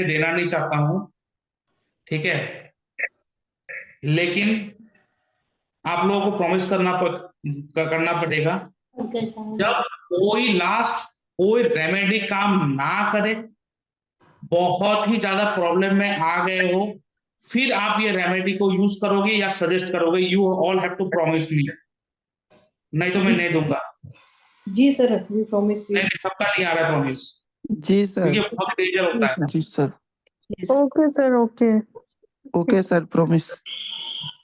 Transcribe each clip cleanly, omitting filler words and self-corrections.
देना नहीं चाहता हूं, ठीक है, लेकिन आप लोगों को प्रॉमिस करना पड़ेगा, जब कोई रेमेडी काम ना करे, बहुत ही ज्यादा प्रॉब्लम में आ गए हो, फिर आप ये रेमेडी को यूज करोगे या सजेस्ट करोगे, you all have to promise me, नहीं तो मैं नहीं दूंगा। जी सर, वी प्रॉमिस यू। नहीं नहीं, सबका नहीं आ रहा है प्रॉमिस, जी सर। क्योंकि बहुत डेंजर होता है। जी sir. Okay sir, okay. Okay sir, promise.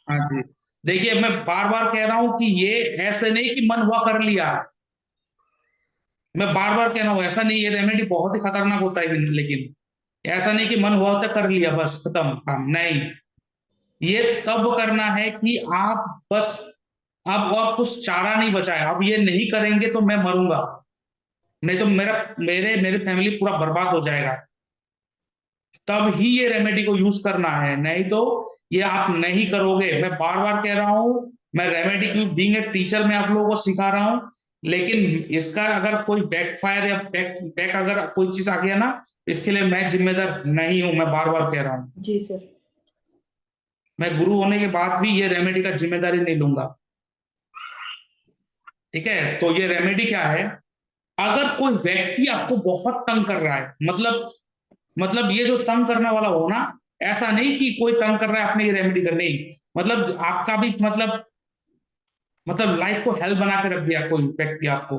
हाँ जी, देखिए मैं बार बार कह रहा हूं कि ये ऐसे नहीं कि मन हुआ कर लिया, मैं बार बार कह रहा हूं ऐसा नहीं, ये रेमेडी बहुत ही खतरनाक होता है, लेकिन ऐसा नहीं कि मन हुआ होता कर लिया बस खत्म काम, नहीं, ये तब करना है कि आप बस, अब और कुछ चारा नहीं बचा है, अब ये नहीं करेंगे तो मैं मरूंगा, नहीं तो मेरे फैमिली पूरा बर्बाद हो जाएगा, तब ही ये रेमेडी को यूज करना है, नहीं तो ये आप नहीं करोगे। मैं बार बार कह रहा हूं, मैं रेमेडी की बीइंग ए टीचर मैं आप लोगों को सिखा रहा हूं, लेकिन इसका अगर कोई बैकफायर या बैक अगर कोई चीज आ गया ना, इसके लिए मैं जिम्मेदार नहीं हूं, मैं बार बार कह रहा हूं। जी सर। मैं गुरु होने के बाद भी ये रेमेडी का जिम्मेदारी नहीं लूंगा, ठीक है। तो ये रेमेडी क्या है, अगर कोई व्यक्ति आपको बहुत तंग कर रहा है, मतलब ये जो तंग करने वाला हो ना, ऐसा नहीं कि कोई तंग कर रहा है आपने ये रेमेडी करनी, मतलब आपका भी मतलब लाइफ को हेल्प बना के रख दिया कोई व्यक्ति आपको,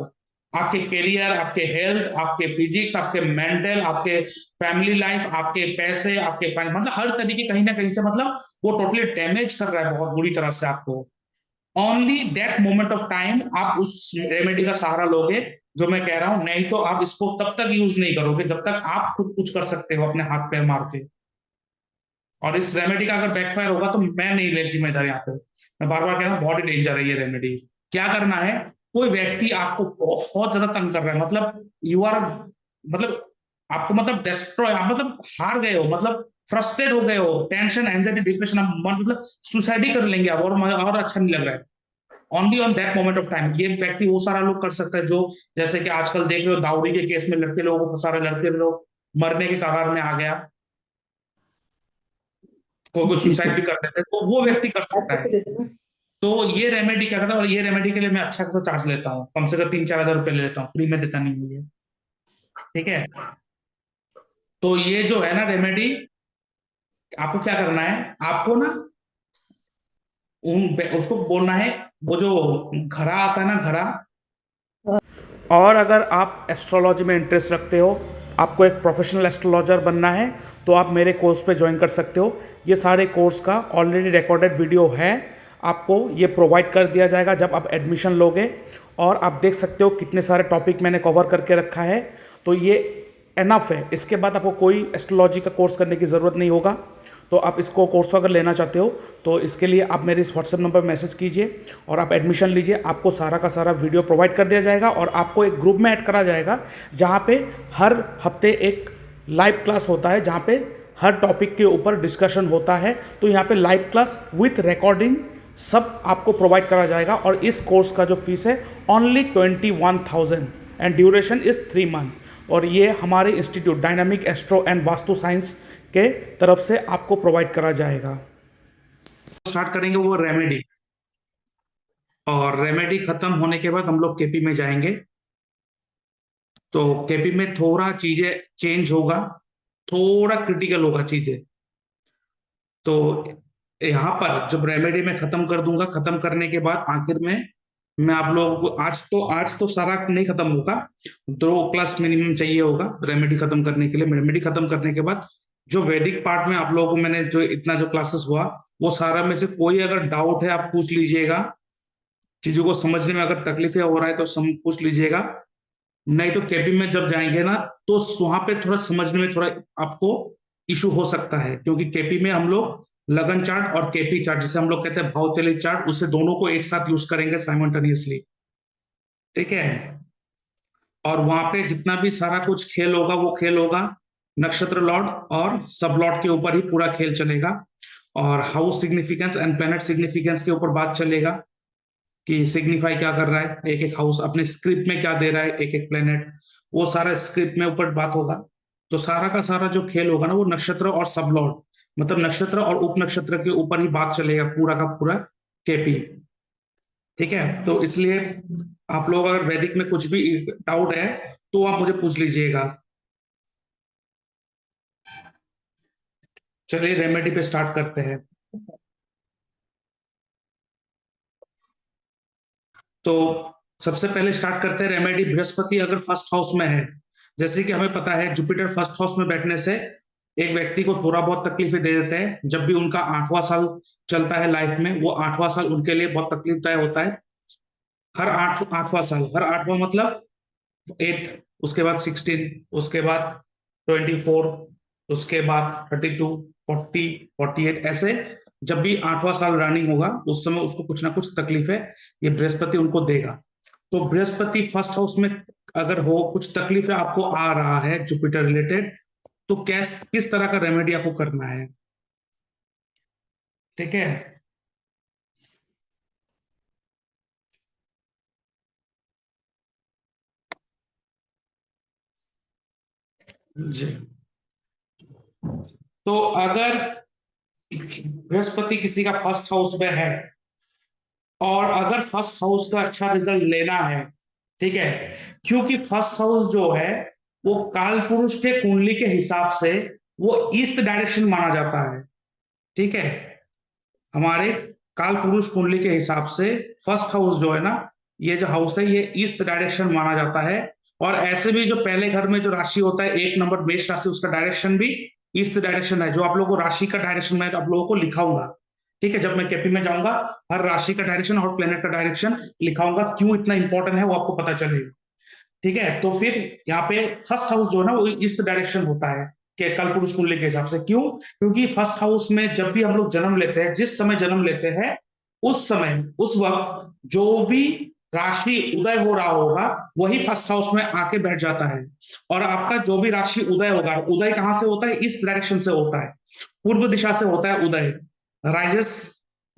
आपके करियर, आपके हेल्थ, आपके फिजिक्स, आपके मेंटल, आपके फैमिली लाइफ, आपके पैसे, आपके मतलब हर तरीके कहीं ना कहीं से, मतलब वो टोटली डैमेज कर रहा है बहुत बुरी तरह से आपको, only that moment of time आप उस रेमेडी का सहारा लोगे, जो मैं कह रहा हूं, नहीं तो आप इसको तब तक यूज नहीं करोगे जब तक आप खुद कुछ कर सकते हो अपने हाथ पैर मार के, और इस रेमेडी का अगर बैकफायर होगा तो मैं नहीं ले जिम्मेदार यहाँ पे, मैं बार बार कह रहा हूँ बहुत ही डेंजर है ये रेमेडी। क्या करना है, कोई व्यक्ति आपको बहुत ज्यादा तंग कर रहा है, मतलब यू आर, मतलब आपको मतलब डिस्ट्रॉय, आप मतलब हार गए हो, मतलब फ्रस्ट्रेट हो गए हो, टेंशन एंजाइटी डिप्रेशन, आप मतलब सुसाइड ही कर लेंगे आप, और अच्छा नहीं लग रहा है, only on that moment of time ये व्यक्ति वो सारा लोग कर सकता है, जो जैसे कि आजकल देख रहे हो दाऊदी के केस में लड़के लोगों को फंसा रहे, लड़के लोग मरने के कगार में आ गया, कोई जी सुसाइड सर। भी कर देते हैं, तो वो व्यक्ति कर सकता है। तो ये रेमेडी क्या करता है, और ये रेमेडी के लिए मैं अच्छा खासा चार्ज लेता हूँ, कम से कम 3-4 हज़ार रुपये ले लेता हूँ, फ्री में देता नहीं हूँ ये, ठीक है। तो ये जो है ना रेमेडी, आपको क्या करना है, आपको ना उसको बोलना है, वो जो घड़ा आता है ना, घड़ा, और अगर आप एस्ट्रोलॉजी में इंटरेस्ट रखते हो, आपको एक प्रोफेशनल एस्ट्रोलॉजर बनना है, तो आप मेरे कोर्स पे ज्वाइन कर सकते हो। ये सारे कोर्स का ऑलरेडी रिकॉर्डेड वीडियो है, आपको ये प्रोवाइड कर दिया जाएगा जब आप एडमिशन लोगे, और आप देख सकते हो कितने सारे टॉपिक मैंने कवर करके रखा है, तो ये एनफ है। इसके बाद आपको कोई एस्ट्रोलॉजी का कोर्स करने की ज़रूरत नहीं होगा। तो आप इसको कोर्स को अगर लेना चाहते हो तो इसके लिए आप मेरे इस व्हाट्सएप नंबर पर मैसेज कीजिए और आप एडमिशन लीजिए, आपको सारा का सारा वीडियो प्रोवाइड कर दिया जाएगा, और आपको एक ग्रुप में ऐड करा जाएगा जहाँ पे हर हफ्ते एक लाइव क्लास होता है, जहाँ पे हर टॉपिक के ऊपर डिस्कशन होता है। तो यहाँ पे लाइव क्लास विथ रिकॉर्डिंग सब आपको प्रोवाइड करा जाएगा, और इस कोर्स का जो फीस है only 21,000 and duration is 3 month, और ये हमारे institute dynamic astro and vastu science के तरफ से आपको प्रोवाइड करा जाएगा। स्टार्ट करेंगे वो रेमेडी, और रेमेडी खत्म होने के बाद हम लोग केपी में जाएंगे, तो केपी में थोड़ा चीजें चेंज होगा, थोड़ा क्रिटिकल होगा चीजें। तो यहाँ पर जब रेमेडी में खत्म कर दूंगा, खत्म करने के बाद आखिर में मैं आप लोगों को, आज तो सारा नहीं खत्म होगा, 2 क्लास मिनिमम चाहिए होगा रेमेडी खत्म करने के लिए। रेमेडी खत्म करने के बाद जो वैदिक पार्ट में आप लोगों को मैंने जो इतना जो क्लासेस हुआ, वो सारा में से कोई अगर डाउट है आप पूछ लीजिएगा, चीजों को समझने में अगर तकलीफ हो रहा है तो पूछ लीजिएगा, नहीं तो केपी में जब जाएंगे ना, तो वहां पे थोड़ा समझने में थोड़ा आपको इशू हो सकता है, क्योंकि केपी में हम लोग लगन चार्ट और केपी चार्ट, जिसे हम लोग कहते हैं भाव चलित चार्ट, उसे दोनों को एक साथ यूज करेंगे साइमल्टेनियसली, ठीक है। और वहां पे जितना भी सारा कुछ खेल होगा, वो खेल होगा नक्षत्र लॉर्ड और सब लॉर्ड के ऊपर ही पूरा खेल चलेगा, और house significance and planet significance के ऊपर बात चलेगा कि सिग्निफाई क्या कर रहा है, एक एक हाउस अपने स्क्रिप्ट में क्या दे रहा है, एक एक प्लेनेट, वो सारा स्क्रिप्ट में ऊपर बात होगा। तो सारा का सारा जो खेल होगा ना वो नक्षत्र और सबलॉर्ड, मतलब नक्षत्र और उप नक्षत्र के ऊपर ही बात चलेगा पूरा का पूरा केपी। ठीक है, तो इसलिए आप लोग अगर वैदिक में कुछ भी डाउट है तो आप मुझे पूछ लीजिएगा। चलिए रेमेडी पे स्टार्ट करते हैं। तो सबसे पहले स्टार्ट करते हैं रेमेडी। बृहस्पति अगर फर्स्ट हाउस में है, जैसे कि हमें पता है जुपिटर फर्स्ट हाउस में बैठने से एक व्यक्ति को थोड़ा बहुत तकलीफें दे देते हैं। जब भी उनका 8वां साल चलता है लाइफ में, वो 8वां साल उनके लिए बहुत तकलीफदायक होता है। हर 8वां साल, हर 8वां मतलब 8, उसके बाद 16, उसके बाद 24, उसके बाद 32, 40, 48, ऐसे जब भी 8वां साल रनिंग होगा उस समय उसको कुछ ना कुछ तकलीफें ये बृहस्पति उनको देगा। तो बृहस्पति फर्स्ट हाउस में अगर हो, कुछ तकलीफें आपको आ रहा है जुपिटर रिलेटेड, तो किस तरह का रेमेडी आपको करना है। ठीक है, जी। तो अगर बृहस्पति किसी का फर्स्ट हाउस में है और अगर फर्स्ट हाउस का अच्छा रिजल्ट लेना है, ठीक है, क्योंकि फर्स्ट हाउस जो है वो काल पुरुष के कुंडली के हिसाब से वो ईस्ट डायरेक्शन माना जाता है। ठीक है, हमारे काल पुरुष कुंडली के हिसाब से फर्स्ट हाउस जो है ना, ये जो हाउस है ये ईस्ट डायरेक्शन माना जाता है। और ऐसे भी जो पहले घर में जो राशि होता है 1 नंबर मेष राशि, उसका डायरेक्शन भी ईस्ट डायरेक्शन है, जो आप लोगों को राशि का डायरेक्शन मैं आप लोगों को लिखाऊंगा। ठीक है, जब मैं केपी में जाऊंगा हर राशि का डायरेक्शन और प्लेनेट का डायरेक्शन लिखाऊंगा, क्यों इतना इंपॉर्टेंट है वो आपको पता चलेगा। ठीक है, तो फिर यहाँ पे फर्स्ट हाउस जो है ना वो ईस्ट डायरेक्शन होता है कि कल पुरुष कुंडली के हिसाब से। क्यों? क्योंकि फर्स्ट हाउस में जब भी हम लोग जन्म लेते हैं, जिस समय जन्म लेते हैं उस समय उस वक्त जो भी राशि उदय हो रहा होगा वही फर्स्ट हाउस में आके बैठ जाता है। और आपका जो भी राशि उदय होगा, उदय कहां से होता है? ईस्ट डायरेक्शन से होता है, पूर्व दिशा से होता है उदय, राइजेस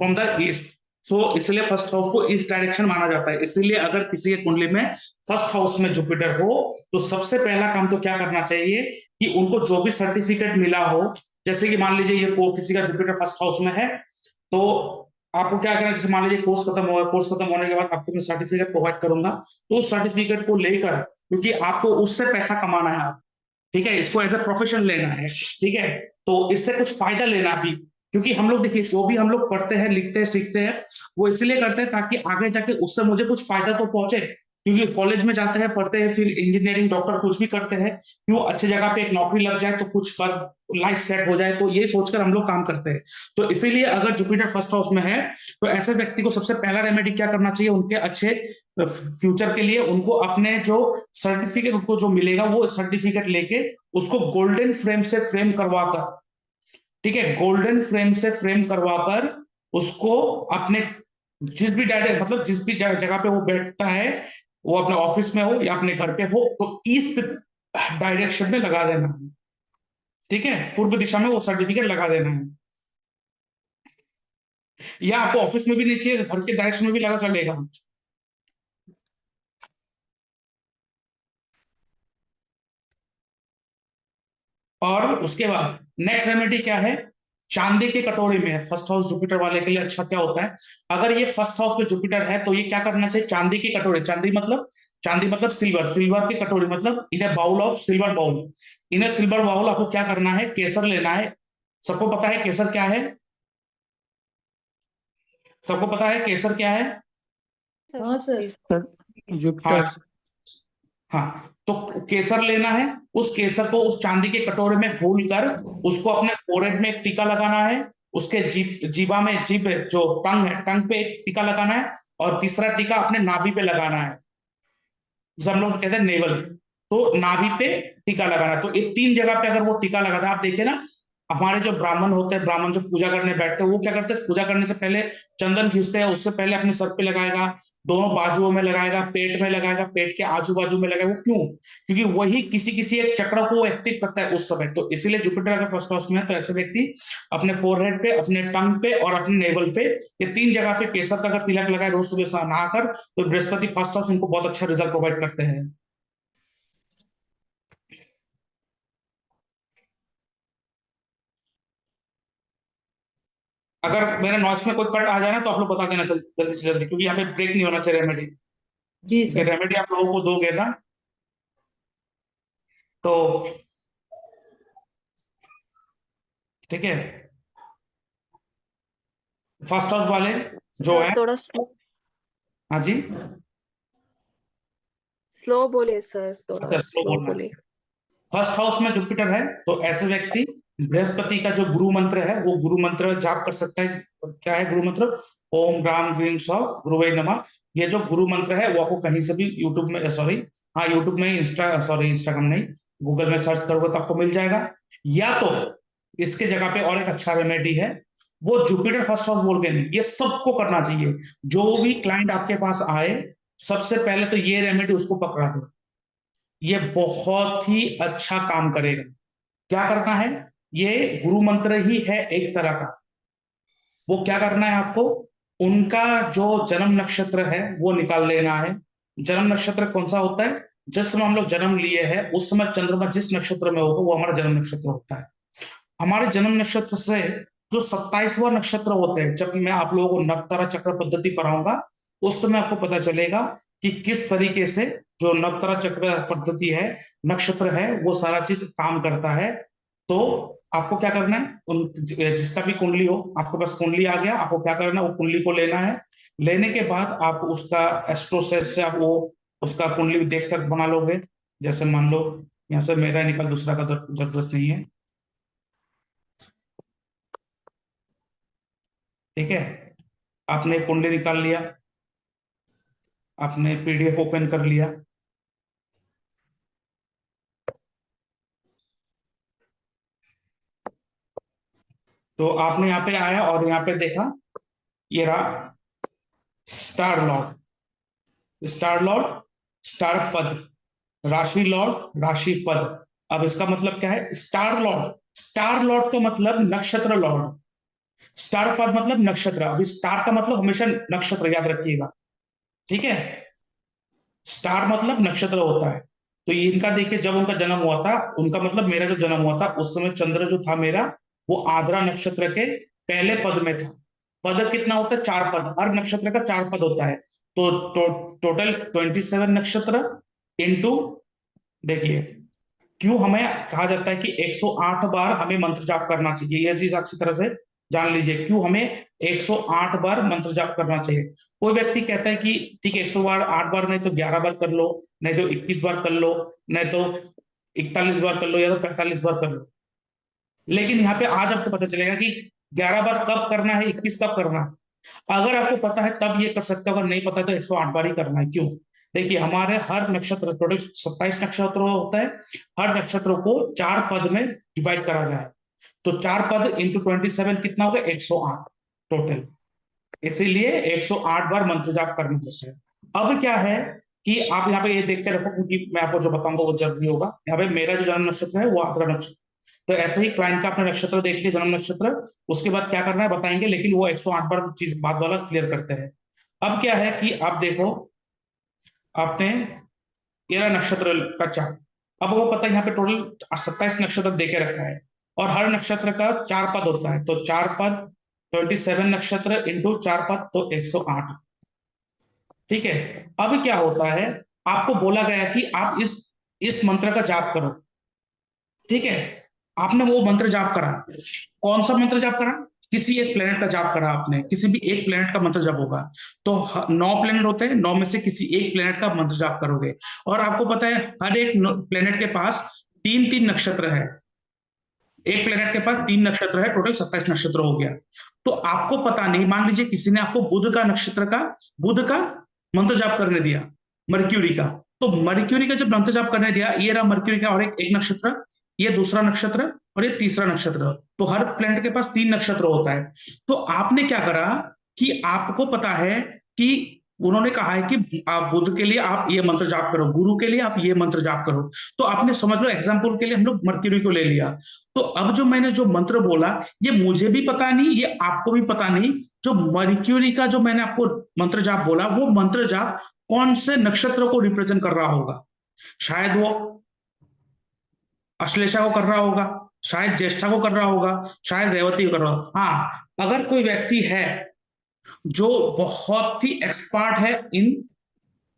फ्रॉम द ईस्ट। सो इसलिए फर्स्ट हाउस को ईस्ट डायरेक्शन माना जाता है। इसीलिए अगर किसी के कुंडली में फर्स्ट हाउस में जुपिटर हो तो सबसे पहला काम तो क्या करना चाहिए कि उनको जो भी सर्टिफिकेट मिला हो, जैसे कि मान लीजिए ये किसी का जुपिटर फर्स्ट हाउस में है, तो आपको क्या करना है, जैसे मान लीजिए कोर्स खत्म होगा, कोर्स खत्म होने के बाद आपको मैं सर्टिफिकेट प्रोवाइड करूंगा, तो उस सर्टिफिकेट को लेकर, क्योंकि आपको उससे पैसा कमाना है, ठीक है, इसको एज ए प्रोफेशन लेना है, ठीक है, तो इससे कुछ फायदा लेना भी। क्योंकि हम लोग देखिए जो भी हम लोग पढ़ते हैं, लिखते हैं, सीखते हैं, वो इसलिए करते हैं ताकि आगे जाके उससे मुझे कुछ फायदा तो पहुंचे। क्योंकि कॉलेज में जाते हैं, पढ़ते हैं, फिर इंजीनियरिंग, डॉक्टर कुछ भी करते हैं, क्यों अच्छी जगह पे एक नौकरी लग जाए तो कुछ कर लाइफ सेट हो जाए, तो ये सोचकर हम लोग काम करते हैं। तो इसीलिए अगर जुपिटर फर्स्ट हाउस में है तो ऐसे व्यक्ति को सबसे पहला रेमेडी क्या करना चाहिए, उनके अच्छे फ्यूचर के लिए उनको अपने जो सर्टिफिकेट उनको जो मिलेगा वो सर्टिफिकेट लेके उसको गोल्डन फ्रेम से फ्रेम करवाकर, ठीक है, गोल्डन फ्रेम से फ्रेम करवाकर उसको अपने जिस भी डायरेक्ट मतलब जिस भी जगह पे वो बैठता है, वो अपने ऑफिस में हो या अपने घर पे हो, तो ईस्ट डायरेक्शन में लगा देना है। ठीक है, पूर्व दिशा में वो सर्टिफिकेट लगा देना है, या आपको ऑफिस में भी नहीं चाहिए, घर के डायरेक्शन में भी लगा चलेगा। और उसके बाद नेक्स्ट रेमेडी क्या है, चांदी के कटोरे में है फर्स्ट हाउस जुपिटर वाले के लिए अच्छा क्या होता है, अगर ये फर्स्ट हाउस में जुपिटर है तो ये क्या करना चाहिए, चांदी के कटोरे, चांदी मतलब सिल्वर, सिल्वर के कटोरे मतलब in a bowl of silver bowl, in a silver bowl आपको क्या करना है, केसर लेना है। सबको पता है केसर क्या है? सबको पता है केसर क्या है? हाँ सर। सर हाँ, जुपिटर। हाँ, तो केसर लेना है, उस केसर को उस चांदी के कटोरे में घोल कर उसको अपने फोrehead में एक टीका लगाना है, उसके जीभा में, जीभ जो टंग है, टंग पे एक टीका लगाना है, और तीसरा टीका अपने नाभि पे लगाना है, जिसे हम लोग कहते हैं नेवल, तो नाभि पे टीका लगाना है। तो ये 3 जगह पे अगर वो टीका लगाता है, आप देखिए ना, हमारे जो ब्राह्मण होते हैं, ब्राह्मण जो पूजा करने बैठते हैं वो क्या करते हैं, पूजा करने से पहले चंदन खींचते हैं, उससे पहले अपने सर पे लगाएगा, दोनों बाजुओं में लगाएगा, पेट में लगाएगा, पेट के आजू बाजू में लगाएगा। क्यों? क्योंकि वही किसी किसी एक चक्र को एक्टिव करता है उस समय। तो इसीलिए जुपिटर अगर फर्स्ट हाउस में है तो ऐसे व्यक्ति अपने फोरहेड पे, अपने टंग पे और अपने नेवल पे, ये 3 जगह पे केसर का अगर तिलक लगाए रोज सुबह नहाकर, तो बृहस्पति फर्स्ट हाउस उनको बहुत अच्छा रिजल्ट प्रोवाइड करते हैं। अगर मेरे नॉइस में कोई कट आ जाए ना तो आप लोग बता देना जल्दी से जल्दी, क्योंकि यहाँ पे ब्रेक नहीं होना चाहिए रेमेडी। जी सर। रेमेडी आप लोगों को दोगे ना तो ठीक है। फर्स्ट हाउस वाले जो सर है, थोड़ा हाँ जी, स्लो बोले सर, थोड़ा अच्छा स्लो स्लो बोलना है। बोले। फर्स्ट हाउस में जुपिटर है तो ऐसे व्यक्ति बृहस्पति का जो गुरु मंत्र है वो गुरु मंत्र जाप कर सकता है। क्या है गुरु मंत्र? ओम ग्राम ग्रीम सौ गुरुवे नमः। ये जो गुरु मंत्र है वो आपको कहीं से भी यूट्यूब में, सॉरी हाँ यूट्यूब में, इंस्टाग्राम नहीं, गूगल में सर्च करोगे तो आपको मिल जाएगा। या तो इसके जगह पे और एक अच्छा रेमेडी है, वो जुपिटर फर्स्ट हाउस बोल के नहीं, ये सबको करना चाहिए। जो भी क्लाइंट आपके पास आए सबसे पहले तो ये रेमेडी उसको पकड़ा दो, ये बहुत ही अच्छा काम करेगा। क्या करना है? ये गुरु मंत्र ही है एक तरह का। वो क्या करना है आपको? उनका जो जन्म नक्षत्र है वो निकाल लेना है। जन्म नक्षत्र कौन सा होता है? जिस समय हम लोग जन्म लिए हैं उस समय चंद्रमा जिस नक्षत्र में होगा वो हमारा जन्म नक्षत्र होता है। हमारे जन्म नक्षत्र से जो 27वां नक्षत्र होते हैं, जब मैं आप लोगों को नवतारा चक्र पद्धति पढ़ाऊंगा उस समय आपको पता चलेगा कि किस तरीके से जो नवतारा चक्र पद्धति है, नक्षत्र है, वो सारा चीज काम करता है। तो आपको क्या करना है, जिसका भी कुंडली हो, आपके पास कुंडली आ गया, आपको क्या करना है, वो कुंडली को लेना है। लेने के बाद आप उसका एस्ट्रोसेस से आप वो उसका कुंडली देख सक बना लोगे। जैसे मान लो यहाँ से मेरा निकल, दूसरा का जरूरत नहीं है, ठीक है। आपने कुंडली निकाल लिया, आपने पीडीएफ ओपन कर लिया, तो आपने यहाँ पे आया और यहाँ पे देखा ये रहा star Lord, star Lord, star पद, राशि लॉर्ड, राशि पद। अब इसका मतलब क्या है? स्टार लॉर्ड, स्टार लॉर्ड का मतलब नक्षत्र लॉर्ड, स्टार पद मतलब नक्षत्र। अभी स्टार का मतलब हमेशा नक्षत्र, याद रखिएगा, ठीक है। स्टार मतलब नक्षत्र होता है। तो ये इनका देखिए, जब उनका जन्म हुआ था, उनका मतलब मेरा जो जन्म हुआ था उस समय चंद्र जो था मेरा वो आद्रा नक्षत्र के पहले पद में था। पद कितना होता है? 4 पद, हर नक्षत्र का 4 पद होता है। तो टोटल 27 नक्षत्र इंटू, देखिए क्यों हमें कहा जाता है कि 108 बार हमें मंत्र जाप करना चाहिए, यह चीज अच्छी तरह से जान लीजिए, क्यों हमें 108 बार मंत्र जाप करना चाहिए। कोई व्यक्ति कहता है कि ठीक है 108 बार नहीं तो 11 बार कर लो, नहीं तो 21 बार कर लो, नहीं तो 41 बार कर लो, या तो 45 बार कर लो। लेकिन यहाँ पे आज आपको पता चलेगा कि 11 बार कब करना है, 21 कब करना है। अगर आपको पता है तब ये कर सकते हो, अगर नहीं पता तो 108 बार ही करना है। क्यों? देखिए हमारे हर नक्षत्र, टोटल 27 नक्षत्र होता है, हर नक्षत्र को 4 पद में डिवाइड करा गया है। तो 4 पद इंटू 27 कितना होगा? 108 टोटल। इसीलिए 108 बार मंत्र जाप करना होता है। अब क्या है कि आप यहाँ पे ये देख के रखो, क्योंकि मैं आपको जो बताऊंगा वो जरूरी होगा। यहाँ पे मेरा जो जन्म नक्षत्र है वो आद्रा नक्षत्र। तो ऐसे ही क्लाइंट का अपना नक्षत्र देख लिया, जन्म नक्षत्र, उसके बाद क्या करना है बताएंगे, लेकिन वो 108 बार चीज बात वाला क्लियर करते हैं। अब क्या है कि आप देखो, आपने ये नक्षत्र का चार्ट, अब वो पता है यहाँ पे टोटल 27 नक्षत्र देके रखा है और हर नक्षत्र का 4 पद होता है। तो 4 पद 27 नक्षत्र इंटू 4 पद तो 108, ठीक है। अब क्या होता है, आपको बोला गया कि आप इस मंत्र का जाप करो, ठीक है। आपने वो मंत्र जाप करा, कौन सा मंत्र जाप करा? किसी एक प्लेनेट का जाप करा आपने, किसी भी एक प्लेनेट का मंत्र जाप होगा। तो 9 प्लेनेट होते हैं, 9 में से किसी एक प्लेनेट का मंत्र जाप करोगे। और आपको पता है हर एक प्लेनेट के पास 3-3 नक्षत्र है, एक प्लेनेट के पास 3 नक्षत्र है, टोटल 27 नक्षत्र हो गया। तो आपको पता नहीं, मान लीजिए किसी ने आपको बुध का नक्षत्र का, बुध का मंत्र जाप करने दिया, मर्क्यूरी का। तो मर्क्यूरी का जब मंत्र जाप करने दिया, ये रहा मर्क्यूरी का और एक नक्षत्र, ये दूसरा नक्षत्र और ये तीसरा नक्षत्र। तो हर प्लेनेट के पास 3 नक्षत्र होता है। तो आपने क्या करा कि आपको पता है कि उन्होंने कहा है कि आप बुध के लिए आप ये मंत्र जाप करो, गुरु के लिए आप ये मंत्र जाप करो। तो आपने समझ लो एग्जाम्पल के लिए हम लोग मर्क्यूरी को ले लिया। तो अब जो मैंने जो मंत्र बोला, ये मुझे भी पता नहीं, ये आपको भी पता नहीं। जो मर्क्यूरी का जो मैंने आपको मंत्र जाप बोला, वो मंत्र जाप कौन से नक्षत्र को रिप्रेजेंट कर रहा होगा? शायद वो अश्लेषा को कर रहा होगा, शायद ज्येष्ठा को कर रहा होगा, शायद रेवती को कर रहा होगा। हाँ, अगर कोई व्यक्ति है जो बहुत ही एक्सपर्ट है इन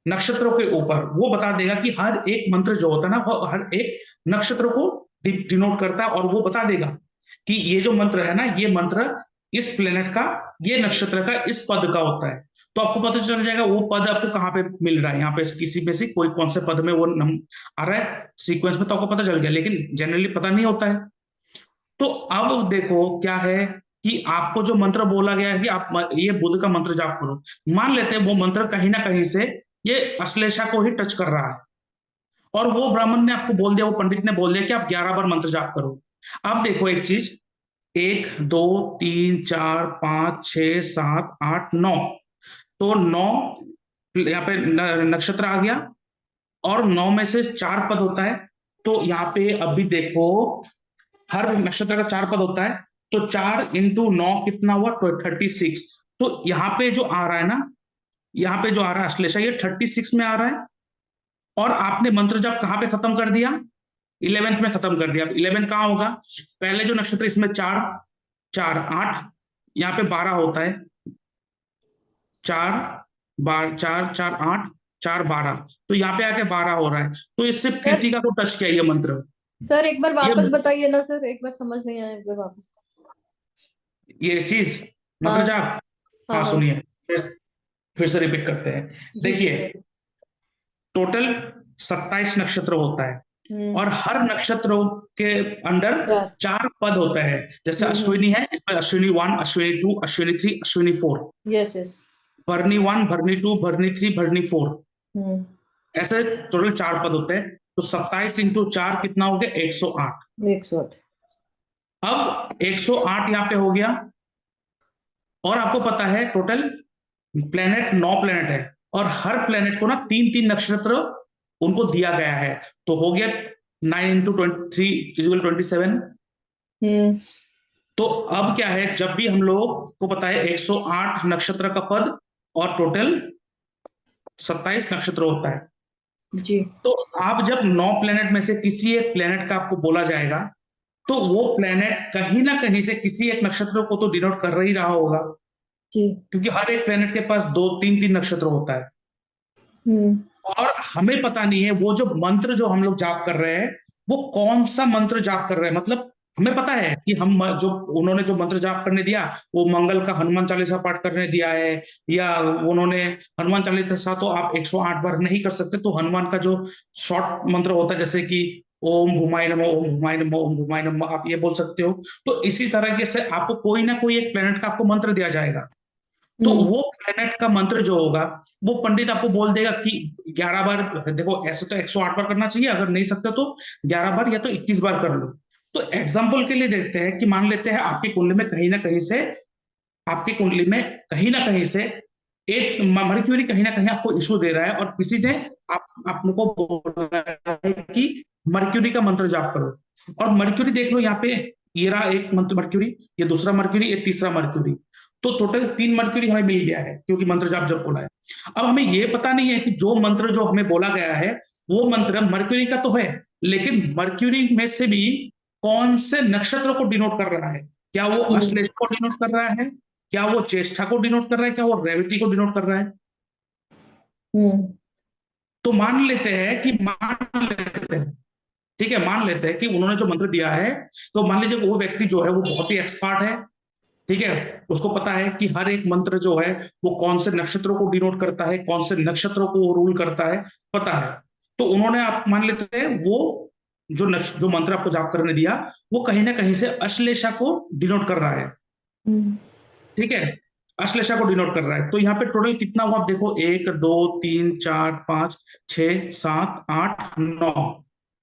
नक्षत्रों के ऊपर, वो बता देगा कि हर एक मंत्र जो होता है ना, वो हर एक नक्षत्र को डिनोट करता है, और वो बता देगा कि ये जो मंत्र है ना, ये मंत्र इस प्लेनेट का, ये नक्षत्र का इस पद का होता है। तो आपको पता चल जाएगा वो पद आपको कहाँ पे मिल रहा है, यहाँ पे किसी पे से कोई कौन से पद में वो आ रहा है सीक्वेंस में, तो आपको पता चल गया, लेकिन जनरली पता नहीं होता है। तो अब देखो क्या है कि आपको जो मंत्र बोला गया है कि आप ये बुध का मंत्र जाप करो, मान लेते हैं वो मंत्र कहीं ना कहीं से ये अश्लेषा को ही टच कर रहा है, और वो ब्राह्मण ने आपको बोल दिया, वो पंडित ने बोल दिया कि आप 11 बार मंत्र जाप करो। अब देखो एक चीज, 1 2 3 4 5 6 7 8 9, तो 9 यहाँ पे नक्षत्र आ गया, और 9 में से 4 पद होता है। तो यहाँ पे अभी देखो हर नक्षत्र का 4 पद होता है, तो 4 इंटू 9 कितना हुआ, 36। तो यहाँ पे जो आ रहा है ना, यहाँ पे जो आ रहा है अश्लेषा, ये 36 में आ रहा है, और आपने मंत्र जब कहाँ पे खत्म कर दिया, 11th में खत्म कर दिया। 11th कहाँ होगा, पहले जो नक्षत्र इसमें 4 4 8, यहाँ पे 12 होता है, 4 4 4 8 4 12, तो यहाँ पे आके 12 हो रहा है। तो इससे कृतिका को टच किया ये मंत्र। सर एक बार ये वापस बताइए ना सर, एक बार समझ नहीं आया, एक बार वापस। ये चीज मंत्र हाँ जाप, हाँ हाँ हाँ सुनिए, फिर से रिपीट करते हैं। जी देखिए सर। टोटल 27 नक्षत्र होता है, और हर नक्षत्रों के अंडर चार। 4 पद होता है। जैसे अश्विनी है, इसमें अश्विनी 1 अश्विनी 2 अश्विनी 3 अश्विनी 4, यस यस। भरनी 1 भरनी 2 भरनी 3 भरनी 4, हम्म। ऐसे टोटल 4 पद होते हैं। तो 27 इंटू 4 कितना हो गया, 108। 108। अब 108 यहाँ पे हो गया, और आपको पता है टोटल प्लेनेट 9 प्लेनेट है, और हर प्लेनेट को ना 3-3 नक्षत्र उनको दिया गया है, तो हो गया 9 इंटू 23 इक्वल 27। तो अब क्या है, जब भी हम लोग को पता है 108 नक्षत्र का पद और टोटल 27 नक्षत्र होता है, जी। तो आप जब 9 प्लेनेट में से किसी एक प्लेनेट का आपको बोला जाएगा, तो वो प्लेनेट कहीं ना कहीं से किसी एक नक्षत्र को तो डिनोट कर ही रहा होगा, जी। क्योंकि हर एक प्लेनेट के पास 2-3 नक्षत्र होता है। और हमें पता नहीं है वो जो मंत्र जो हम लोग जाप कर रहे हैं, वो कौन सा मंत्र जाप कर रहे हैं। मतलब हमें पता है कि हम जो उन्होंने जो मंत्र जाप करने दिया, वो मंगल का हनुमान चालीसा पाठ करने दिया है, या उन्होंने हनुमान चालीसा तो आप 108 बार नहीं कर सकते, तो हनुमान का जो शॉर्ट मंत्र होता है, जैसे कि ओम भूमाय नमो ओम भूमाय नमो ओम भूमाय नमो, आप ये बोल सकते हो। तो इसी तरीके से आपको कोई ना कोई एक प्लेनेट का आपको मंत्र दिया जाएगा, तो वो प्लेनेट का मंत्र जो होगा, वो पंडित आपको बोल देगा कि 11 बार, देखो ऐसे तो 108 बार करना चाहिए, अगर नहीं सकते तो 11 बार या तो 21 बार कर लो। तो एग्जाम्पल के लिए देखते हैं कि मान लेते हैं आपकी कुंडली में कहीं ना कहीं से, आपकी कुंडली में कहीं ना कहीं से एक मर्क्यूरी कहीं ना कहीं आपको इशू दे रहा है, और किसी ने आपको बोला है कि मर्क्यूरी का मंत्र जाप करो, और मर्क्यूरी देख लो यहाँ पे, ये रहा एक मंत्र मर्क्यूरी, ये दूसरा मर्क्यूरी, ये तीसरा मर्क्यूरी, तो टोटल 3 मर्क्यूरी हमें मिल गया है, क्योंकि मंत्र जाप जब बोला है। अब हमें ये पता नहीं है कि जो मंत्र जो हमें बोला गया है, वो मंत्र मर्क्यूरी का तो है, लेकिन मर्क्यूरी में से भी कौन से नक्षत्र को डिनोट कर रहा है, क्या वो अश्लेषा को डिनोट कर रहा है, क्या वो ज्येष्ठा को डिनोट कर रहा है, क्या वो रेवती को डिनोट कर रहा है। तो मान लेते हैं कि ठीक है, मान लेते हैं कि उन्होंने जो मंत्र दिया है, तो मान लीजिए वो व्यक्ति जो है वो बहुत ही एक्सपर्ट है, ठीक है, उसको पता है कि हर एक मंत्र जो है वो कौन से नक्षत्रों को डिनोट करता है, कौन से नक्षत्रों को रूल करता है, पता है। तो उन्होंने, आप मान लेते हैं वो जो मंत्र आपको जाप करने दिया, वो कहीं ना कहीं से अश्लेषा को डिनोट कर रहा है, ठीक है, अश्लेषा को डिनोट कर रहा है। तो यहाँ पे टोटल कितना हुआ, आप देखो 1 2 3 4 5 6 7 8 9,